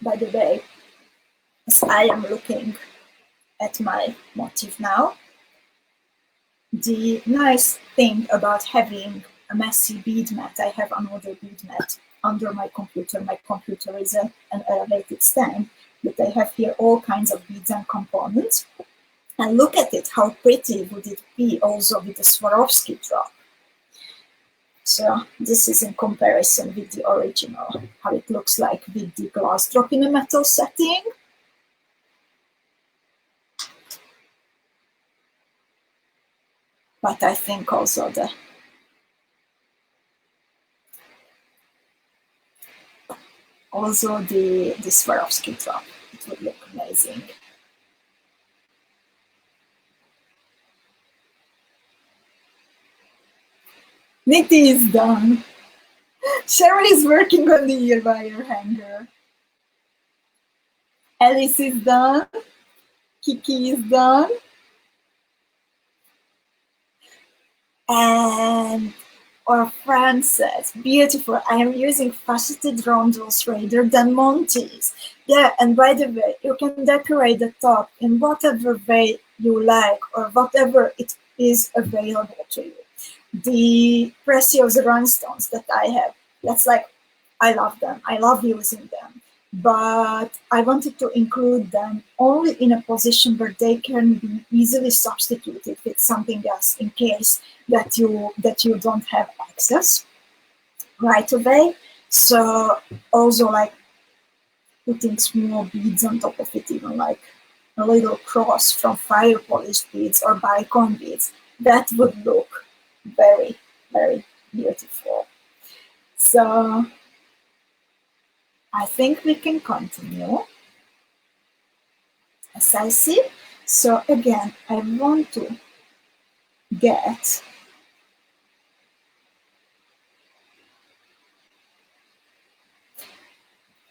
By the way, as I am looking at my motif now, the nice thing about having a messy bead mat, I have another bead mat under my computer. My computer is an elevated stand, but I have here all kinds of beads and components. And look at it, how pretty would it be also with the Swarovski drop. So this is in comparison with the original, how it looks like with the glass drop in a metal setting. But I think also the Swarovski drop, it would look amazing. Nitty is done. Sherry is working on the earwire hanger. Alice is done. Kiki is done. And our friend says, beautiful, I am using faceted rondels rather than Montes. Yeah, and by the way, you can decorate the top in whatever way you like or whatever it is available to you. The Preciosa rhinestones that I have, that's like, I love them. I love using them. But I wanted to include them only in a position where they can be easily substituted with something else in case that you don't have access right away. So also like putting small beads on top of it, even like a little cross from fire polished beads or bicone beads, that would look very beautiful. So I think we can continue as I see. So again, I want to get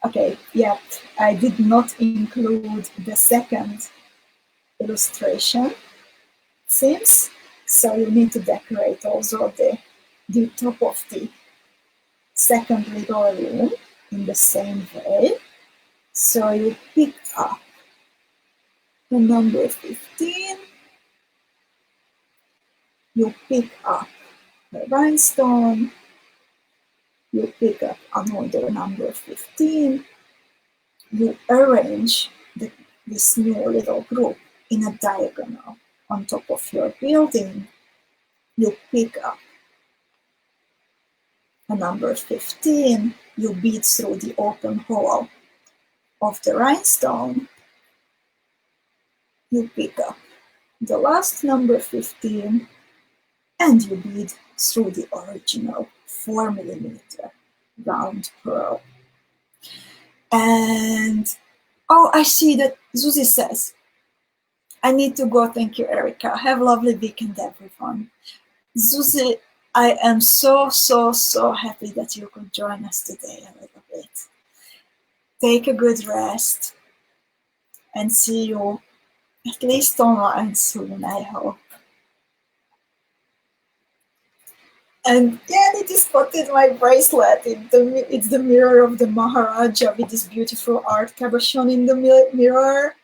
okay, yeah, I did not include the second illustration, seems. So you need to decorate also the top of the second little room in the same way. So you pick up the number 15, you pick up the rhinestone, you pick up another number 15, you arrange this new little group in a diagonal on top of your building, you pick up a number 15, you bead through the open hole of the rhinestone, you pick up the last number 15, and you bead through the original 4mm round pearl. And oh, I see that Zuzi says, I need to go. Thank you, Erika. Have a lovely weekend, everyone. Zuzi, I am so, so, so happy that you could join us today a little bit. Take a good rest and see you at least online soon, I hope. And yeah, Niti spotted my bracelet. It's the mirror of the Maharaja with this beautiful art cabochon in the mirror.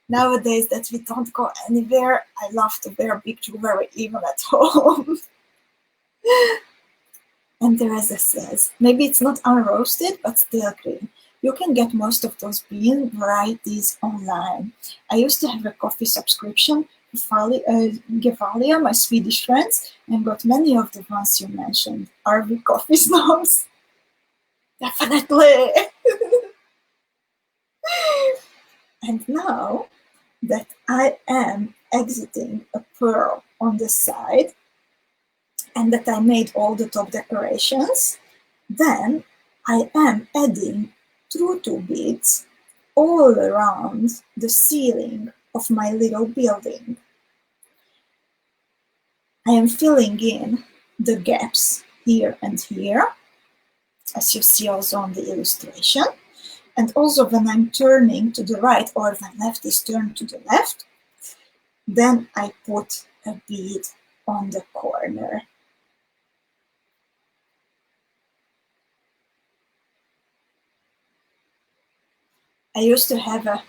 Nowadays that we don't go anywhere, I love to wear big jewelry even at home. And Teresa says, maybe it's not unroasted, but still green. You can get most of those bean varieties online. I used to have a coffee subscription, 𝐂𝐻𝐒, my Swedish friends, and got many of the ones you mentioned. Are we coffee snobs? Definitely. And now that I am exiting a pearl on the side, and that I made all the top decorations, then I am adding true-to beads all around the ceiling of my little building. I am filling in the gaps here and here, as you see also on the illustration. And also when I'm turning to the right, or when left is turned to the left, then I put a bead on the corner. I used to have a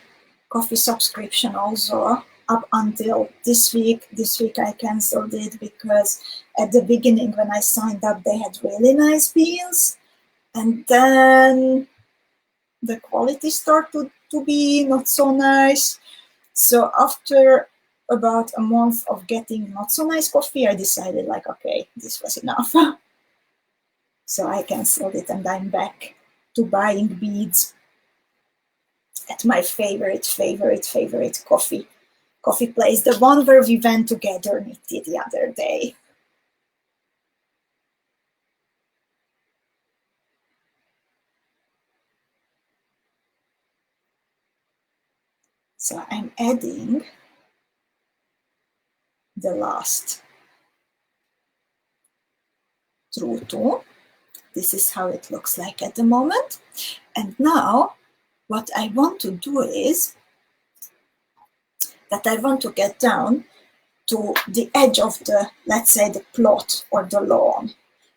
coffee subscription also up until this week. This week I canceled it because at the beginning when I signed up they had really nice beans, and then the quality started to be not so nice. So after about a month of getting not so nice coffee, I decided like, okay, this was enough. So I canceled it and I'm back to buying beads at my favorite coffee place, the one where we went together, Niti, the other day. So I'm adding the last true-to. This is how it looks like at the moment. And now what I want to do is that I want to get down to the edge of the, let's say, the plot or the lawn.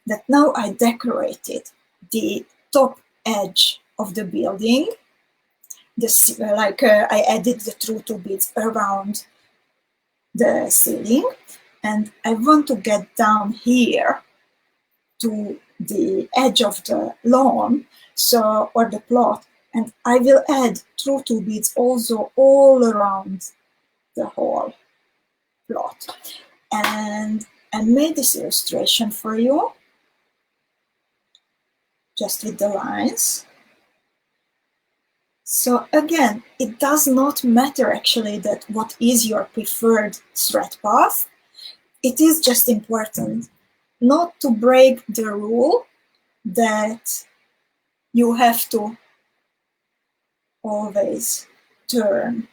That now I decorated the top edge of the building. I added the true-to beads around the ceiling, and I want to get down here to the edge of the lawn, so, or the plot, and I will add true-to beads also all around the whole plot. And I made this illustration for you, just with the lines. So again, it does not matter actually that what is your preferred thread path. It is just important not to break the rule that you have to always turn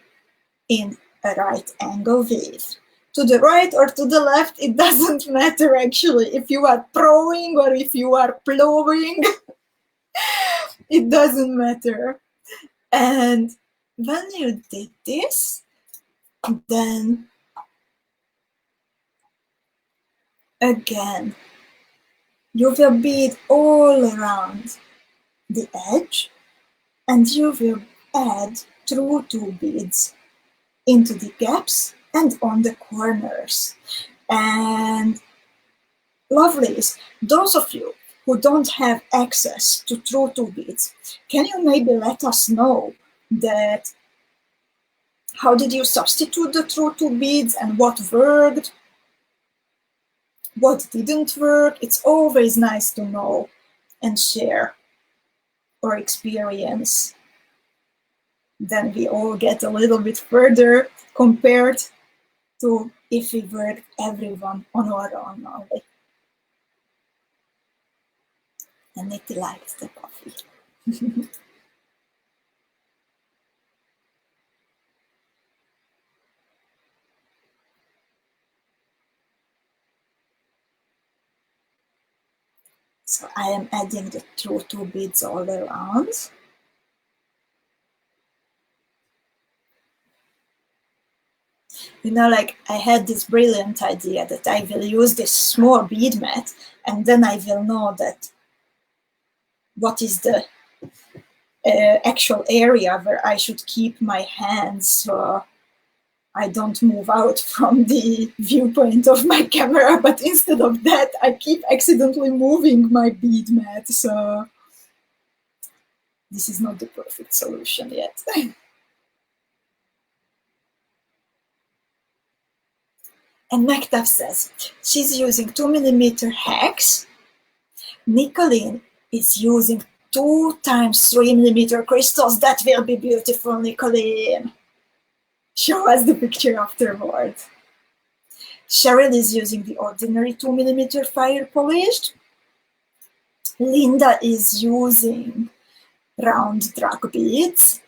in a right angle weave. To the right or to the left, it doesn't matter actually. If you are throwing or if you are plowing, it doesn't matter. And when you did this, then again, you will bead all around the edge, and you will add true-to beads into the gaps and on the corners. And lovelies, those of you who don't have access to true-to beads, can you maybe let us know that how did you substitute the true-to beads and what worked, what didn't work? It's always nice to know and share our experience. Then we all get a little bit further compared to if we work everyone on our own only. And Niti likes the coffee. So I am adding the two beads all around. You know, like I had this brilliant idea that I will use this small bead mat, and then I will know that what is the actual area where I should keep my hands so I don't move out from the viewpoint of my camera, but instead of that, I keep accidentally moving my bead mat. So this is not the perfect solution yet. And 𝐂𝐊 says she's using 2mm hex. Nicolene is using 2 times 3mm crystals. That will be beautiful, Nicolene. Show us the picture afterward. Cheryl is using the ordinary 2mm fire polished. Linda is using round drag beads.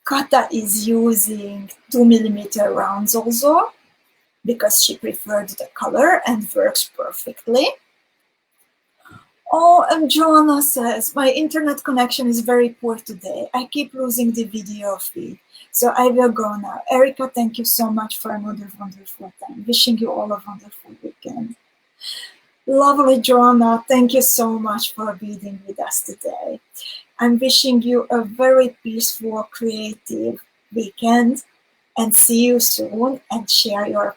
Kata is using 2mm rounds also, because she preferred the color and works perfectly. Oh, and Joanna says, my internet connection is very poor today. I keep losing the video feed. So I will go now. Erika, thank you so much for another wonderful time. Wishing you all a wonderful weekend. Lovely Joanna, thank you so much for beading with us today. I'm wishing you a very peaceful, creative weekend, and see you soon, and share your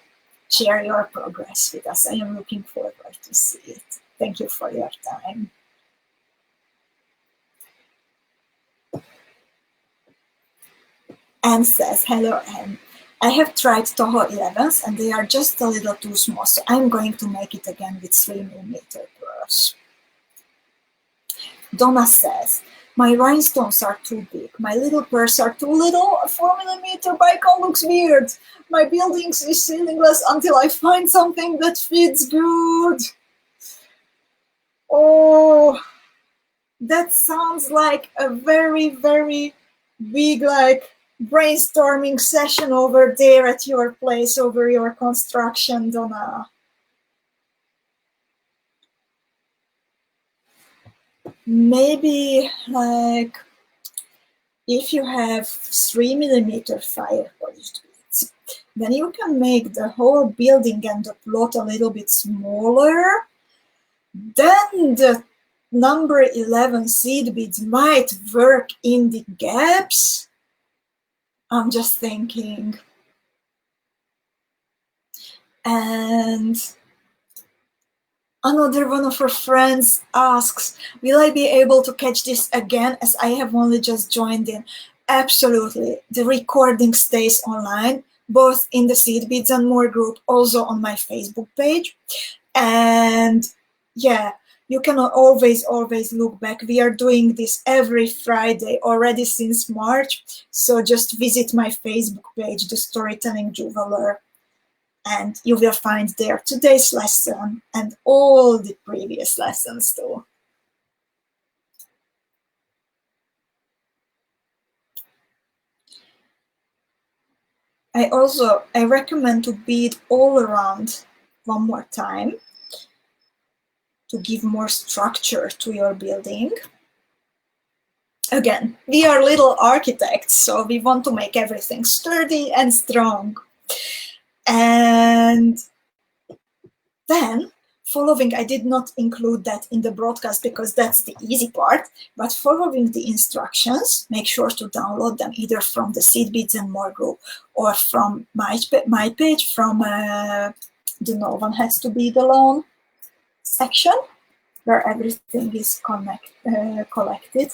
progress with us. I am looking forward to see it. Thank you for your time. Anne says, hello Anne. I have tried 𝐂𝐻 11s and they are just a little too small, so I'm going to make it again with 3mm pearls. Donna says, my rhinestones are too big. My little pearls are too little. A 4mm bicon looks weird. My buildings is ceilingless until I find something that fits good. Oh, that sounds like a very, very big, like, brainstorming session over there at your place over your construction, Donna. Maybe, like, if you have 3mm fire polished beads, then you can make the whole building and the plot a little bit smaller. Then the number 11 seed beads might work in the gaps. I'm just thinking. And another one of her friends asks, will I be able to catch this again as I have only just joined in? Absolutely. The recording stays online, both in the Seed Beads and More group, also on my Facebook page. And yeah, you can always look back. We are doing this every Friday already since March. So just visit my Facebook page, The Storytelling Jeweler, and you will find there today's lesson and all the previous lessons too. I recommend to bead all around one more time to give more structure to your building. Again, we are little architects, so we want to make everything sturdy and strong. And then following, I did not include that in the broadcast because that's the easy part, but following the instructions, make sure to download them either from the Seed Beads and More group or from my page, from the No One Has to Bead Alone section, where everything is collected.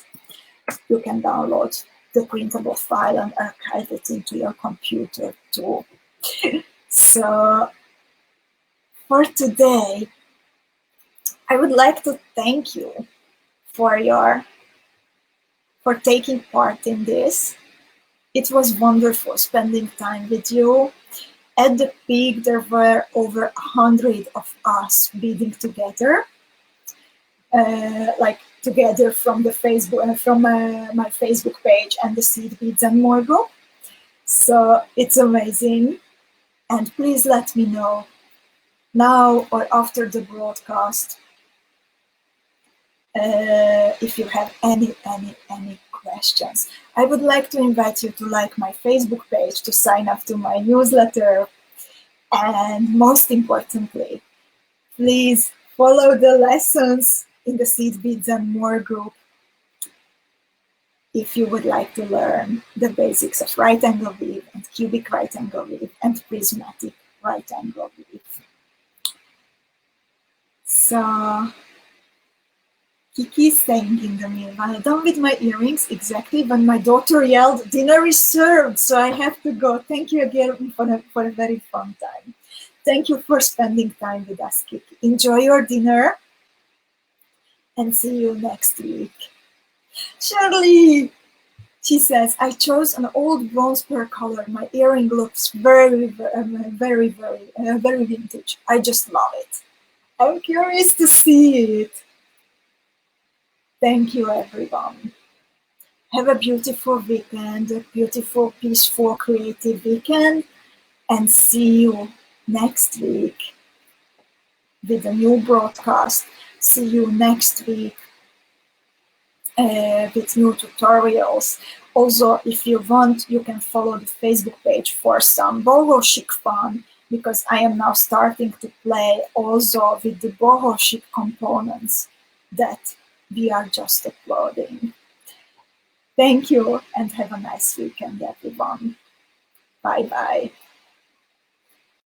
You can download the printable file and archive it into your computer too. So for today, I would like to thank you for taking part in this. It was wonderful spending time with you. At the peak, there were over 100 of us beading together, like together from the Facebook, from my Facebook page and the Seed Beads and More group. So it's amazing. And please let me know now or after the broadcast if you have any questions. I would like to invite you to like my Facebook page, to sign up to my newsletter, and most importantly, please follow the lessons in the Seed, Beads and More group if you would like to learn the basics of right angle weave and cubic right angle weave and prismatic right angle weave. So Kiki is saying in the meanwhile, done with my earrings exactly when my daughter yelled, dinner is served, so I have to go. Thank you again for a very fun time. Thank you for spending time with us, Kiki. Enjoy your dinner and see you next week. Shirley, she says, I chose an old bronze pearl color. My earring looks very vintage. I just love it. I'm curious to see it. Thank you, everyone. Have a beautiful weekend, a beautiful, peaceful, creative weekend, and see you next week with a new broadcast. See you next week with new tutorials. Also, if you want, you can follow the Facebook page for some boho chic fun, because I am now starting to play also with the boho chic components that we are just uploading. Thank you and have a nice weekend, everyone. Bye-bye.